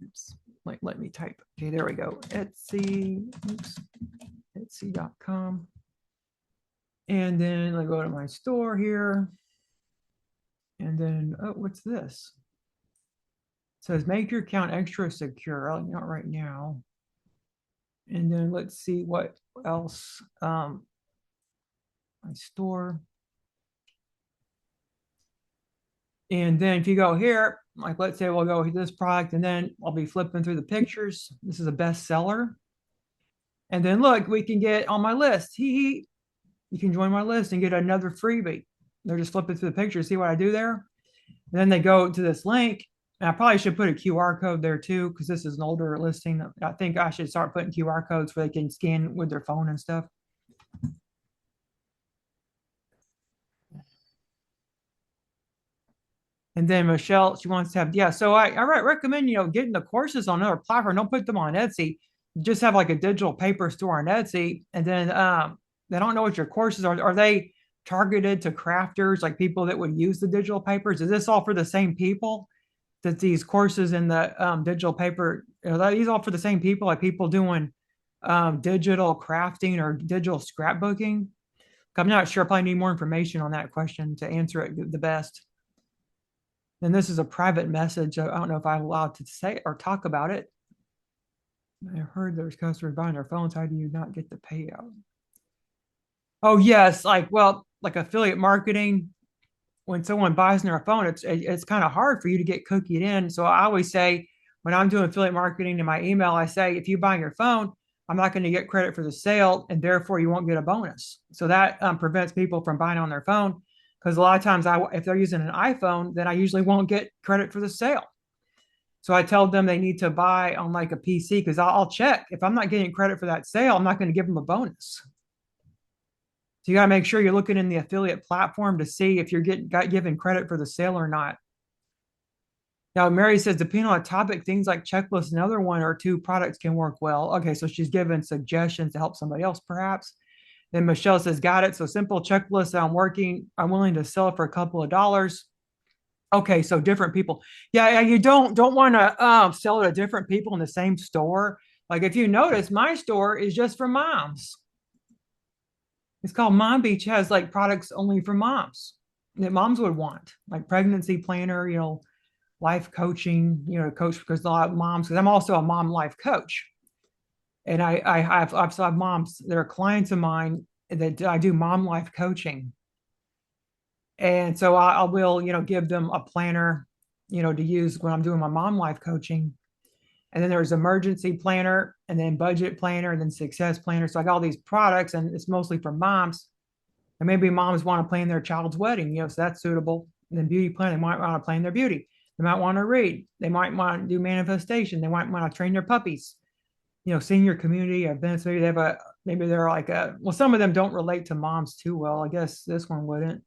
Oops. Like, let me type. Okay, there we go. Etsy.com. And then I go to my store here. And then, oh, what's this? It says make your account extra secure. Not right now. And then let's see what else. My store. And then if you go here, like let's say we'll go this product, and then I'll be flipping through the pictures. This is a bestseller. And then look, we can get on my list. You can join my list and get another freebie. They're just flipping through the pictures, see what I do there. And then they go to this link. And I probably should put a QR code there too, because this is an older listing. I think I should start putting QR codes where they can scan with their phone and stuff. And then Michelle, she wants to have, yeah. So I recommend, getting the courses on another platform. Don't put them on Etsy. Just have like a digital paper store on Etsy. And then they don't know what your courses are. Are they targeted to crafters, like people that would use the digital papers? Is this all for the same people? That these courses in the digital paper, are these all for the same people, like people doing digital crafting or digital scrapbooking? I'm not sure. I probably need more information on that question to answer it the best. And this is a private message. I don't know if I'm allowed to say or talk about it. I heard there's customers buying their phones. How do you not get the payout? Oh, yes. Like affiliate marketing. When someone buys their phone, it's kind of hard for you to get cookied in. So I always say when I'm doing affiliate marketing in my email, I say, if you buy your phone, I'm not going to get credit for the sale, and therefore you won't get a bonus. So that prevents people from buying on their phone. Because a lot of times if they're using an iPhone, then I usually won't get credit for the sale. So I tell them they need to buy on like a PC, because I'll check. If I'm not getting credit for that sale, I'm not going to give them a bonus. So you got to make sure you're looking in the affiliate platform to see if you're given credit for the sale or not. Now, Mary says, depending on a topic, things like checklists, another one or two products can work well. Okay, so she's given suggestions to help somebody else, perhaps. Then Michelle says, got it. So simple checklist that I'm working. I'm willing to sell it for a couple of dollars. Okay, so different people. Yeah, you don't want to sell it to different people in the same store. Like if you notice, my store is just for moms. It's called Mom Beach. Has like products only for moms that moms would want, like pregnancy planner, life coaching, coach because a lot of moms. Because I'm also a mom life coach, and I've still have moms that are clients of mine that I do mom life coaching, and so I will give them a planner, to use when I'm doing my mom life coaching. And then there's emergency planner, and then budget planner, and then success planner. So I got all these products, and it's mostly for moms. And maybe moms want to plan their child's wedding, so that's suitable. And then beauty plan, they might want to plan their beauty. They might want to read. They might want to do manifestation. They might want to train their puppies. Senior community events. Maybe they have maybe they're like well, some of them don't relate to moms too well. I guess this one wouldn't.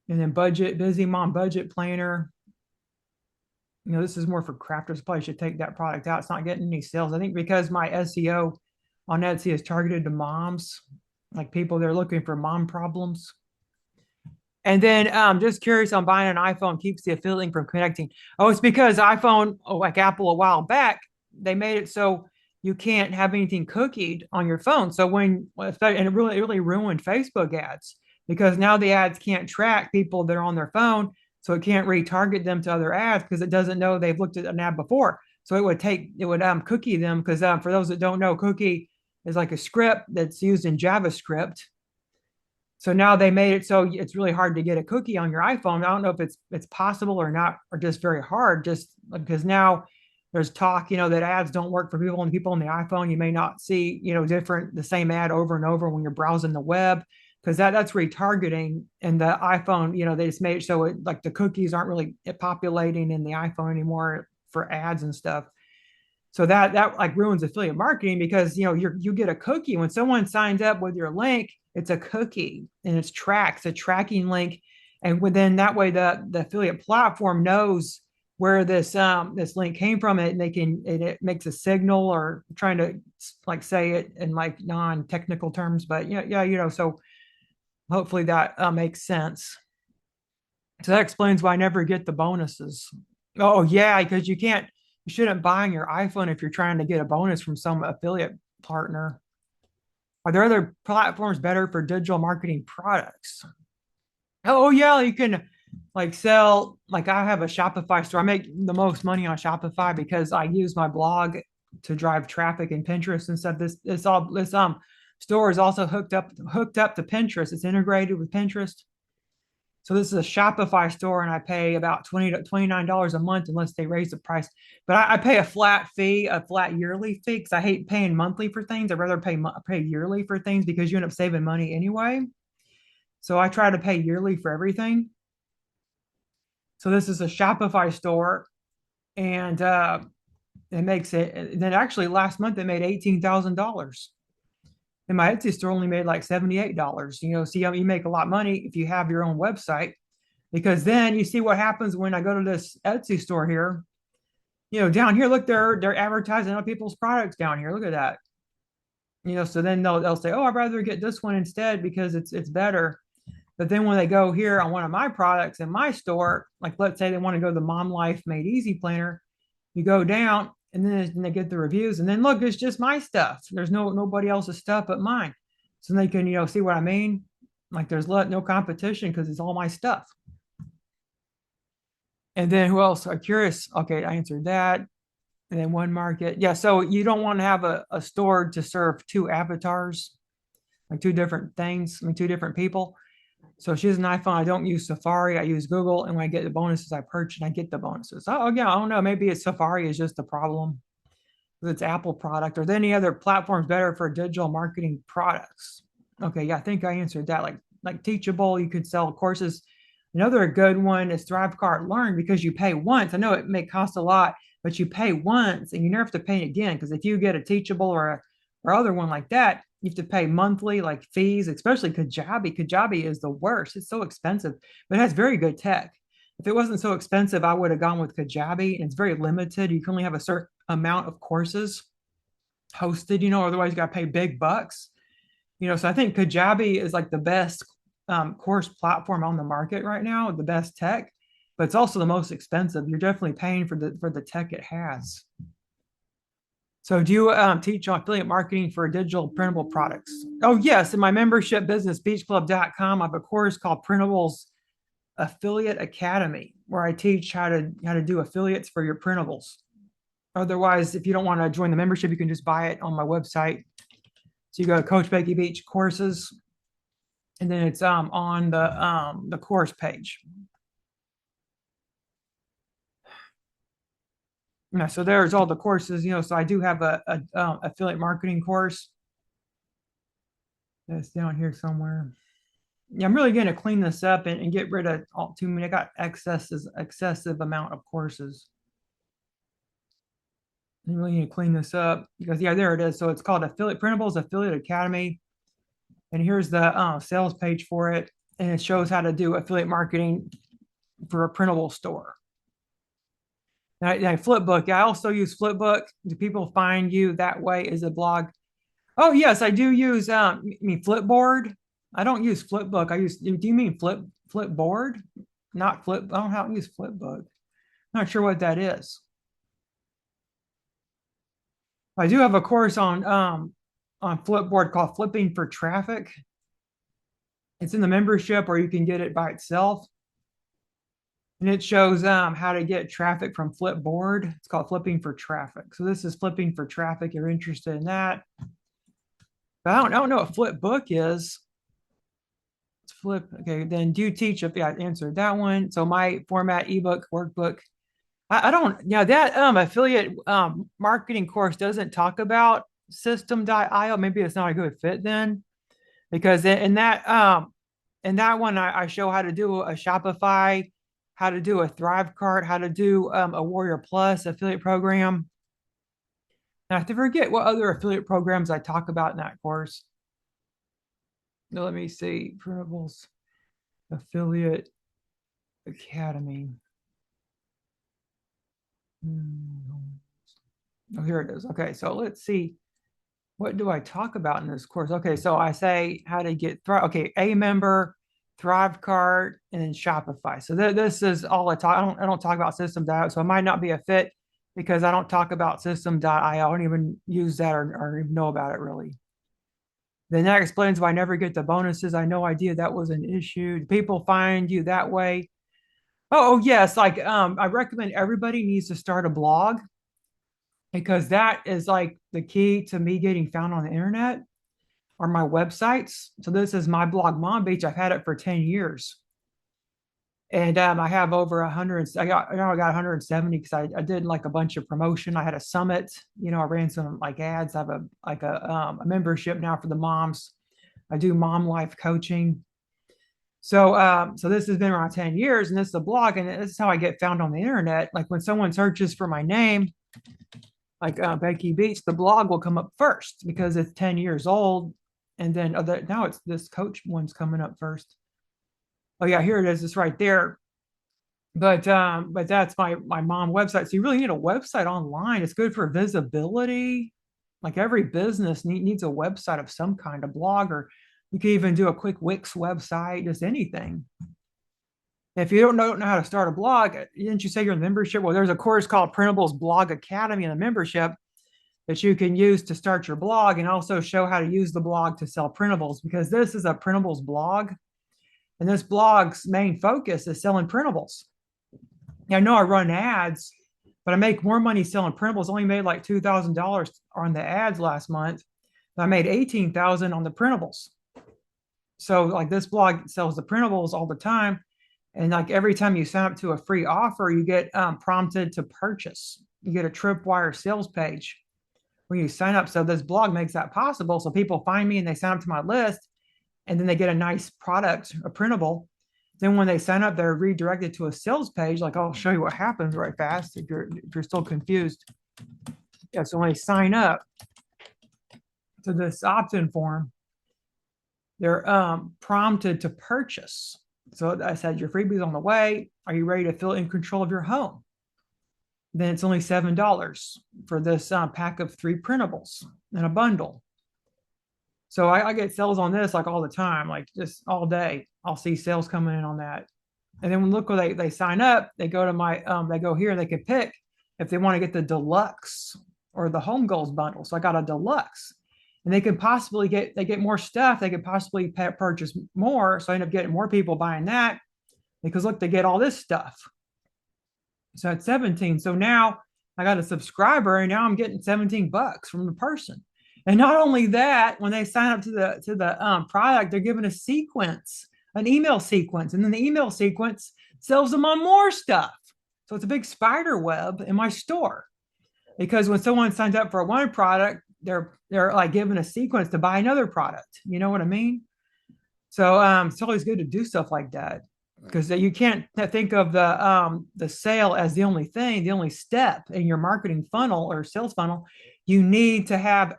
And then budget, busy mom budget planner. This is more for crafters. Probably should take that product out. It's not getting any sales. I think because my SEO on Etsy is targeted to moms, like people that are looking for mom problems. And then just curious on buying an iPhone keeps the affiliate link from connecting. Oh, it's because iPhone, like Apple a while back, they made it so you can't have anything cookied on your phone. So and it really ruined Facebook ads because now the ads can't track people that are on their phone. So it can't retarget them to other ads because it doesn't know they've looked at an ad before. So it would cookie them because for those that don't know, cookie is like a script that's used in JavaScript. So now they made it so it's really hard to get a cookie on your iPhone. I don't know if it's possible or not, or just very hard, just because now there's talk, that ads don't work for people on the iPhone. You may not see, the same ad over and over when you're browsing the web, because that's retargeting. And the iPhone, they just made it so like the cookies aren't really populating in the iPhone anymore for ads and stuff. So that like ruins affiliate marketing because you get a cookie when someone signs up with your link. It's a cookie and it's a tracking link, and within that way the affiliate platform knows where this link came from. It and it makes a signal, or trying to like say it in like non-technical terms, but yeah. So hopefully that makes sense. So that explains why I never get the bonuses. Oh yeah, because you shouldn't buy on your iPhone if you're trying to get a bonus from some affiliate partner. Are there other platforms better for digital marketing products? Oh yeah, you can like sell, like I have a Shopify store. I make the most money on Shopify because I use my blog to drive traffic and Pinterest and stuff. This store is also hooked up to Pinterest. It's integrated with Pinterest. So this is a Shopify store, and I pay about $20 to $29 a month unless they raise the price. But I pay a flat yearly fee, because I hate paying monthly for things. I'd rather pay yearly for things because you end up saving money anyway. So I try to pay yearly for everything. So this is a Shopify store, and it makes it. And then actually last month it made $18,000. And my Etsy store only made like $78. See how you make a lot of money if you have your own website, because then you see what happens when I go to this Etsy store here. Down here, look, they're advertising other people's products down here. Look at that. So then they'll say, oh, I'd rather get this one instead because it's better. But then when they go here on one of my products in my store, like let's say they want to go to the Mom Life Made Easy planner, you go down and then they get the reviews, and then look, it's just my stuff. There's nobody else's stuff but mine. So they can, see what I mean? Like there's no competition because it's all my stuff. And then who else? I'm curious. Okay, I answered that. And then one market. Yeah, so you don't want to have a store to serve two avatars, like two different things, two different people. So she has an iPhone. I don't use Safari. I use Google. And when I get the bonuses, I purchase and I get the bonuses. Oh, yeah, I don't know. Maybe it's Safari is just the problem. It's Apple product. Are there any other platforms better for digital marketing products? Okay, yeah, I think I answered that. Like Teachable, you could sell courses. Another good one is Thrivecart Learn, because you pay once. I know it may cost a lot, but you pay once and you never have to pay again. Because if you get a Teachable or other one like that, you have to pay monthly like fees, especially Kajabi. Kajabi is the worst. It's so expensive, but it has very good tech. if it wasn't so expensive, I would have gone with Kajabi. And it's very limited. You can only have a certain amount of courses hosted, otherwise you got to pay big bucks. So I think Kajabi is like the best course platform on the market right now, the best tech, but it's also the most expensive. You're definitely paying for the tech it has. So do you teach affiliate marketing for digital printable products? Oh, yes. In my membership business, beachclub.com, I have a course called Printables Affiliate Academy, where I teach how to do affiliates for your printables. Otherwise, if you don't want to join the membership, you can just buy it on my website. So you go to Coach Becky Beach courses, and then it's on the course page. Yeah, so there's all the courses, so I do have a affiliate marketing course that's down here somewhere. Yeah, I'm really going to clean this up and get rid of all too many. I got excessive amount of courses. I really need to clean this up because yeah, there it is. So it's called Affiliate Printables Affiliate Academy. And here's the sales page for it. And it shows how to do affiliate marketing for a printable store. Now, Flipbook. I also use Flipbook. Do people find you that way as a blog? Oh, yes, I do use Flipboard. I don't use Flipbook. Do you mean Flipboard? Not Flip. I don't know how to use Flipbook. Not sure what that is. I do have a course on Flipboard called Flipping for Traffic. It's in the membership, or you can get it by itself. And it shows how to get traffic from Flipboard. It's called Flipping for Traffic. So this is Flipping for Traffic. You're interested in that. But I don't know what Flipbook is. It's Flip. Okay, then do you teach? Yeah, I answered that one. So my format, ebook, workbook. I don't, that affiliate marketing course doesn't talk about system.io. Maybe it's not a good fit then, because in that one I show how to do a Shopify, how to do a Thrivecart, how to do a Warrior Plus affiliate program. And I forget what other affiliate programs I talk about in that course. Now, let me see. Printables Affiliate Academy. Oh, here it is. Okay, so let's see. What do I talk about in this course? Okay, so I say how to get a member, Thrivecart, and then Shopify. So this is all I talk. I don't talk about system.io, so it might not be a fit because I don't talk about system.io. I don't even use that or even know about it really. Then that explains why I never get the bonuses. I had no idea that was an issue. People find you that way. Oh yes, like I recommend everybody needs to start a blog because that is like the key to me getting found on the internet or my websites. So this is my blog, Mom Beach. I've had it for 10 years. And I have over 100. I got 170 because I did like a bunch of promotion. I had a summit. I ran some like ads. I have a membership now for the moms. I do mom life coaching. So this has been around 10 years, and this is a blog, and this is how I get found on the internet. Like when someone searches for my name, like Becky Beach, the blog will come up first because it's 10 years old. And then now it's this coach one's coming up first. Oh yeah, here it is. It's right there. But that's my mom website. So you really need a website online. It's good for visibility. Like every business needs a website of some kind, a blog, or you can even do a quick Wix website, just anything. If you don't know how to start a blog, didn't you say you're in the membership? Well, there's a course called Printables Blog Academy in the membership that you can use to start your blog and also show how to use the blog to sell printables, because this is a printables blog. And this blog's main focus is selling printables. I know I run ads, but I make more money selling printables. Only made like $2,000 on the ads last month. I made $18,000 on the printables. So like this blog sells the printables all the time. And like every time you sign up to a free offer, you get prompted to purchase. You get a tripwire sales page when you sign up. So this blog makes that possible. So people find me and they sign up to my list, and then they get a nice product, a printable. Then when they sign up, they're redirected to a sales page. Like I'll show you what happens right fast if you're still confused. Yeah, so when they sign up to this opt-in form, they're prompted to purchase. So I said, your freebie's on the way. Are you ready to feel in control of your home? Then it's only $7 for this pack of 3 printables in a bundle. So I get sales on this like all the time, like just all day. I'll see sales coming in on that. And then when look where they sign up, they go to my they go here and they can pick if they want to get the deluxe or the home goals bundle. So I got a deluxe, and they could possibly get more stuff. They could possibly purchase more. So I end up getting more people buying that because look, they get all this stuff. So it's 17. So now I got a subscriber, and now I'm getting $17 from the person. And not only that, when they sign up to the product, they're given a sequence, an email sequence, and then the email sequence sells them on more stuff. So it's a big spider web in my store, because when someone signs up for one product, they're like given a sequence to buy another product. You know what I mean? So it's always good to do stuff like that, because you can't think of the sale as the only thing, the only step in your marketing funnel or sales funnel. You need to have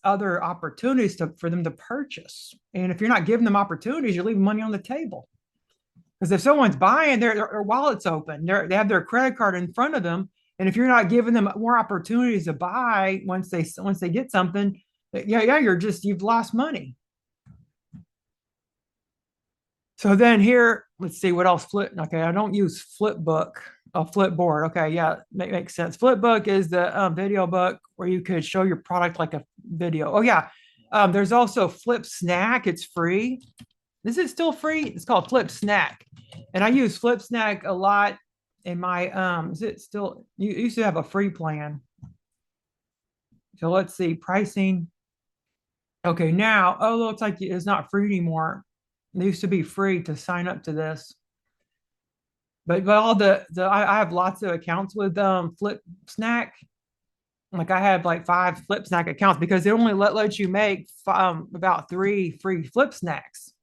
other opportunities for them to purchase. And if you're not giving them opportunities, you're leaving money on the table. Because if someone's buying, their wallet's open, they have their credit card in front of them, and if you're not giving them more opportunities to buy once they get something, you've lost money. So then here, let's see what else. Okay, I don't use Flipbook, a Flipboard. Okay, yeah, makes sense. Flipbook is the video book where you could show your product like a video. Oh yeah, there's also Flip Snack. It's free. Is it still free? It's called Flip Snack, and I use Flip Snack a lot in my. Is it still? You used to have a free plan. So let's see pricing. Okay, now it looks like it's not free anymore. It used to be free to sign up to this. But all I have lots of accounts with Flip Snack. Like I have like 5 Flip Snack accounts because it only lets you make about 3 free Flip Snacks,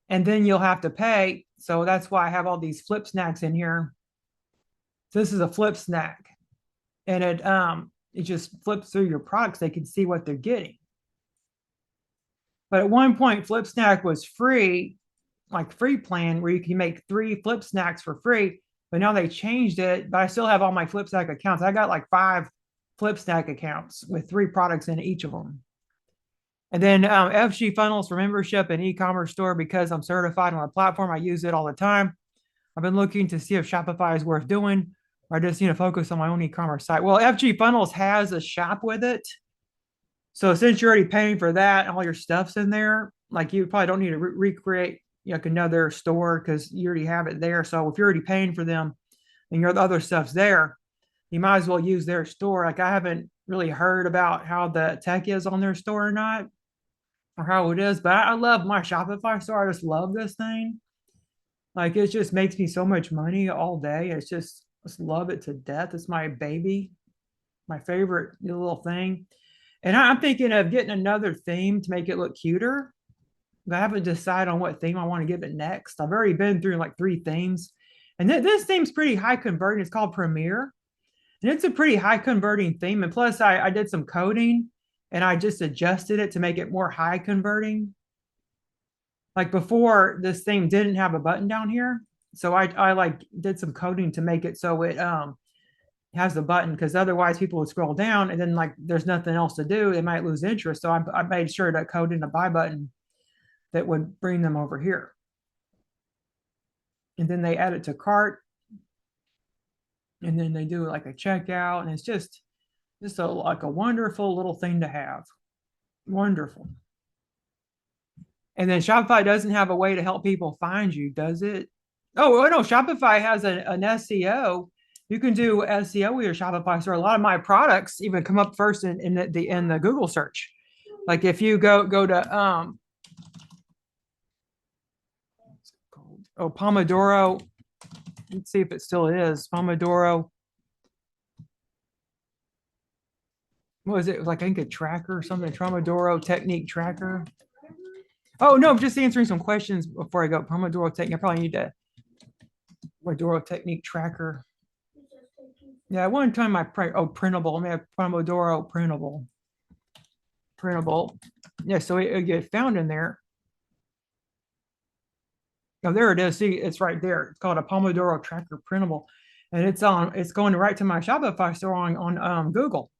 and then you'll have to pay. So that's why I have all these Flip Snacks in here. So this is a Flip Snack, and it just flips through your products. They can see what they're getting. But at one point, Flip Snack was free, like free plan where you can make 3 Flip Snacks for free. But now they changed it. But I still have all my Flip Snack accounts. I got like 5 Flip Snack accounts with 3 products in each of them. And then FG funnels for membership and e-commerce store, because I'm certified on the platform. I use it all the time. I've been looking to see if Shopify is worth doing, or I just need to focus on my own e-commerce site. Well, FG funnels has a shop with it. So since you're already paying for that, and all your stuff's in there, like you probably don't need to recreate like another store because you already have it there. So if you're already paying for them and your other stuff's there, you might as well use their store. Like I haven't really heard about how the tech is on their store or not, or how it is, but I love my Shopify store. I just love this thing. Like it just makes me so much money all day. I just love it to death. It's my baby, my favorite little thing. And I'm thinking of getting another theme to make it look cuter. But I haven't decided on what theme I want to give it next. I've already been through like 3 themes. And this theme's pretty high converting. It's called Premiere. And it's a pretty high converting theme. And plus, I did some coding and I just adjusted it to make it more high converting. Like before, this theme didn't have a button down here. So I like did some coding to make it so it has the button, because otherwise people would scroll down and then like there's nothing else to do. They might lose interest. So I made sure to code in a buy button that would bring them over here. And then they add it to cart. And then they do like a checkout. And it's just like a wonderful little thing to have. Wonderful. And then Shopify doesn't have a way to help people find you, does it? Oh, no, Shopify has an SEO. You can do SEO with your Shopify store. A lot of my products even come up first in the Google search. Like if you go to Pomodoro. Let's see if it still is Pomodoro. What was it? Like I think a tracker or something. Pomodoro technique tracker. Oh no, I'm just answering some questions before I go. Pomodoro technique. I probably need to Pomodoro technique tracker. Yeah, one time printable. I mean, Pomodoro printable. Yeah, so it get found in there. Oh, there it is. See, it's right there. It's called a Pomodoro Tracker Printable, and it's going right to my Shopify store on Google.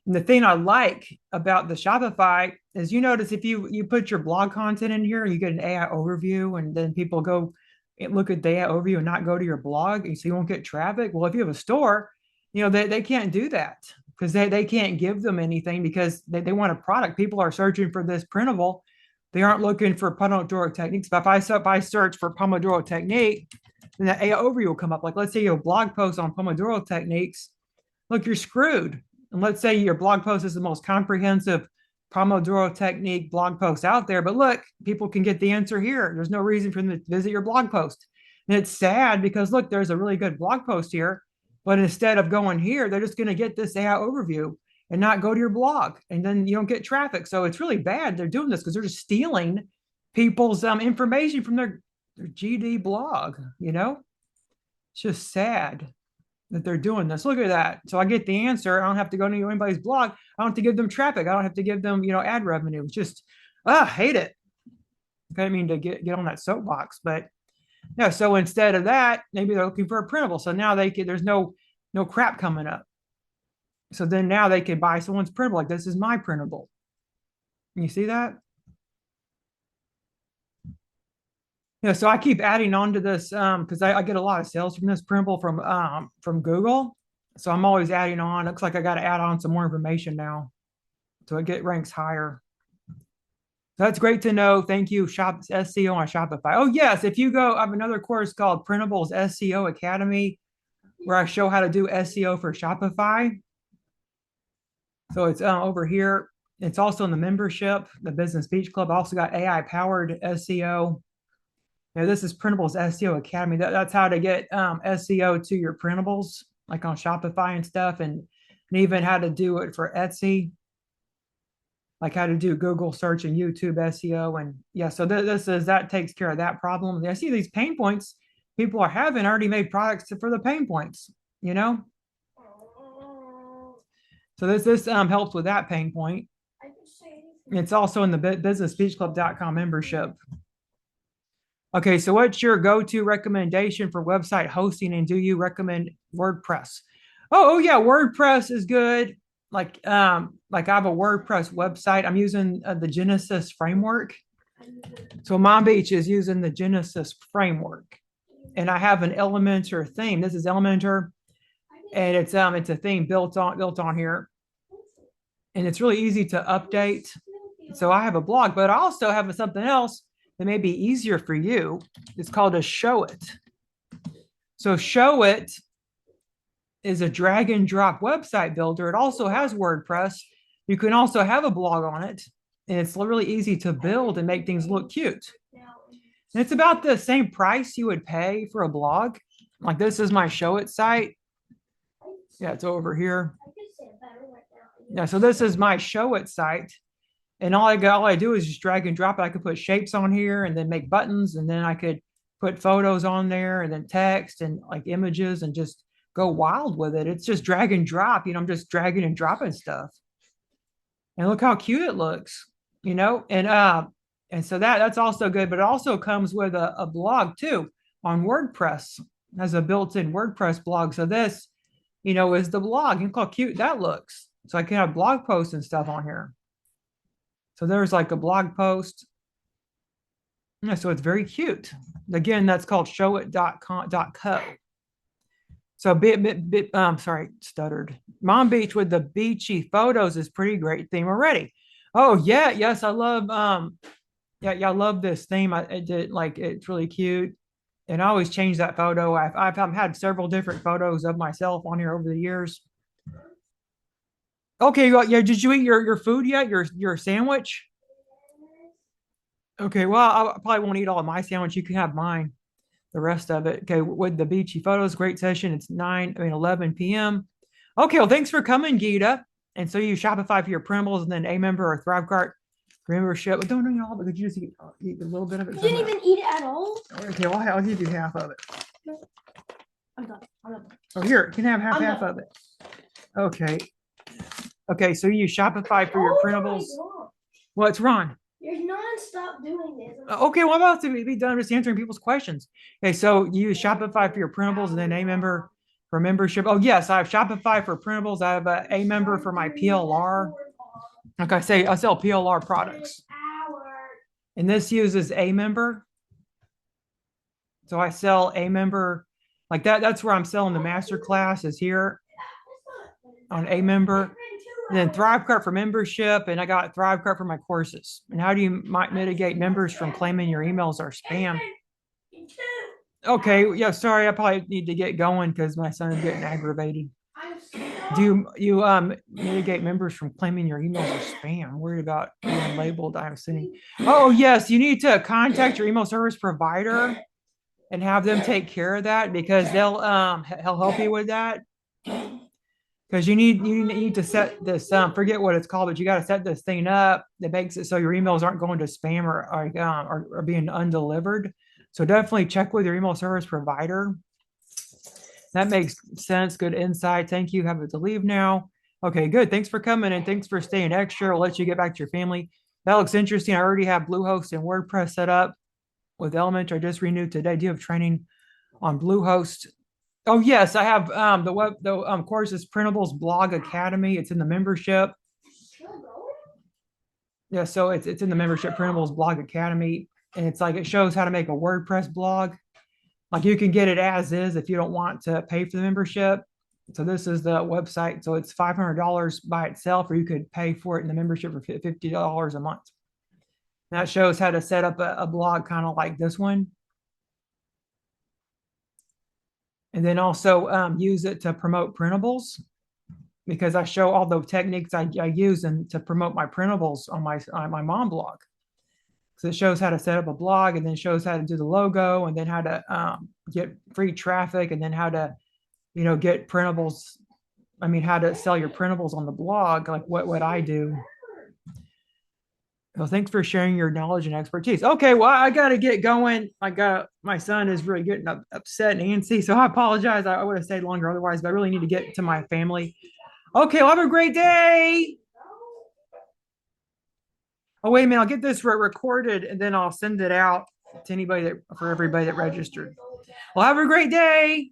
And the thing I like about the Shopify is you notice if you put your blog content in here, you get an AI overview, and then people go and look at the AI overview and not go to your blog, and so you won't get traffic. Well, if you have a store, they can't do that because they can't give them anything because they want a product. People are searching for this printable. They aren't looking for Pomodoro techniques. But if I search for Pomodoro technique, then the AI overview will come up. Like let's say you have a blog post on Pomodoro techniques. Look, you're screwed. And let's say your blog post is the most comprehensive Pomodoro technique blog post out there, but look, people can get the answer here. There's no reason for them to visit your blog post. And it's sad because look, there's a really good blog post here, but instead of going here, they're just going to get this AI overview and not go to your blog. And then you don't get traffic. So it's really bad they're doing this because they're just stealing people's information from their GD blog, It's just sad that they're doing this. Look at that. So I get the answer. I don't have to go to anybody's blog. I don't have to give them traffic. I don't have to give them, ad revenue. It's just, hate it. I didn't mean to get on that soapbox, but yeah. So instead of that, maybe they're looking for a printable. So now there's no crap coming up. So then now they can buy someone's printable. Like this is my printable. You see that? Yeah, so I keep adding on to this because I get a lot of sales from this printable from Google. So I'm always adding on. Looks like I got to add on some more information now, so it ranks higher. So that's great to know. Thank you, Shop SEO on Shopify. Oh yes, if you go, I have another course called Printables SEO Academy, where I show how to do SEO for Shopify. So it's over here. It's also in the membership, the Business Beach Club. I also got AI powered SEO. This is Printables SEO Academy. That's how to get SEO to your printables, like on Shopify and stuff, and even how to do it for Etsy, like how to do Google search and YouTube SEO. And yeah, so that takes care of that problem. And I see these pain points people are having. Already made products for the pain points, So this helps with that pain point. It's also in the businessbeachclub.com membership. Okay, so what's your go-to recommendation for website hosting, and do you recommend WordPress? Oh yeah, WordPress is good. Like I have a WordPress website. I'm using the Genesis framework. So Mom Beach is using the Genesis framework, and I have an Elementor theme. This is Elementor, and it's a theme built on here, and it's really easy to update. So I have a blog, but I also have something else that may be easier for you. It's called a Show It. So Show It is a drag and drop website builder. It also has WordPress. You can also have a blog on it, and it's really easy to build and make things look cute. And it's about the same price you would pay for a blog. Like this is my Show It site. Yeah, it's over here. Yeah, so this is my Show It site. And all I do is just drag and drop it. I could put shapes on here and then make buttons, and then I could put photos on there and then text and like images and just go wild with it. It's just drag and drop, I'm just dragging and dropping stuff. And look how cute it looks, and so that's also good, but it also comes with a blog too on WordPress. It has a built-in WordPress blog. So this, is the blog. And look how cute that looks. So I can have blog posts and stuff on here. So there's like a blog post. Yeah, so it's very cute. Again, that's called showit.co. So stuttered. Mom Beach with the beachy photos is pretty great theme already. Oh yeah, yes, I love I love this theme. It's really cute. And I always change that photo. I've had several different photos of myself on here over the years. Okay, yeah. Did you eat your food yet? Your sandwich? Okay, well, I probably won't eat all of my sandwich. You can have mine, the rest of it. Okay, with the beachy photos, great session. It's 11 p.m. Okay, well, thanks for coming, Gita. And so you Shopify for your printables, and then a member or ThriveCart membership. But don't eat all of it. Could you just eat a little bit of it? You didn't even eat it at all? Okay, well, I'll give you half of it. I'm done. Oh, here, you can have half of it. Okay. Okay, so you Shopify for your printables. Well, it's Ron. You're non-stop doing this. Okay, well, I'm about to be done just answering people's questions. Okay, so you use Shopify for your printables and then a member for membership. Oh, yes, I have Shopify for printables. I have a member for my PLR. Like I say, I sell PLR products. And this uses a member. So I sell a member like that. That's where I'm selling the master class is here on a member. And then ThriveCart for membership, and I got ThriveCart for my courses. And how do you mitigate members from claiming your emails are spam? Okay, yeah, sorry, I probably need to get going because my son is getting aggravated. Do you mitigate members from claiming your emails are spam? I'm worried about being labeled. I'm sending. Oh yes, you need to contact your email service provider and have them take care of that because they'll help you with that. Because you need to set this forget what it's called, but you got to set this thing up that makes it so your emails aren't going to spam or being undelivered. So definitely check with your email service provider. That makes sense. Good insight. Thank you. Have to leave now. Okay, good. Thanks for coming and thanks for staying extra. I'll let you get back to your family. That looks interesting. I already have Bluehost and WordPress set up with Elementor. I just renewed today. Do you have training on Bluehost? Oh yes, I have the course is Printables Blog Academy. It's in the membership. Yeah, so it's in the membership Printables Blog Academy, and it's like it shows how to make a WordPress blog. Like you can get it as is if you don't want to pay for the membership. So this is the website. So it's $500 by itself, or you could pay for it in the membership for $50 a month. And that shows how to set up a blog kind of like this one. And then also use it to promote printables because I show all the techniques I use and to promote my printables on my mom blog. So it shows how to set up a blog and then shows how to do the logo and then how to get free traffic and then how to, get printables. I mean, how to sell your printables on the blog, like what I do. Well, thanks for sharing your knowledge and expertise. Okay, well, I got to get going. My son is really getting upset and antsy, so I apologize. I would have stayed longer otherwise, but I really need to get to my family. Okay, well, have a great day. Oh, wait a minute. I'll get this recorded and then I'll send it out to for everybody that registered. Well, have a great day.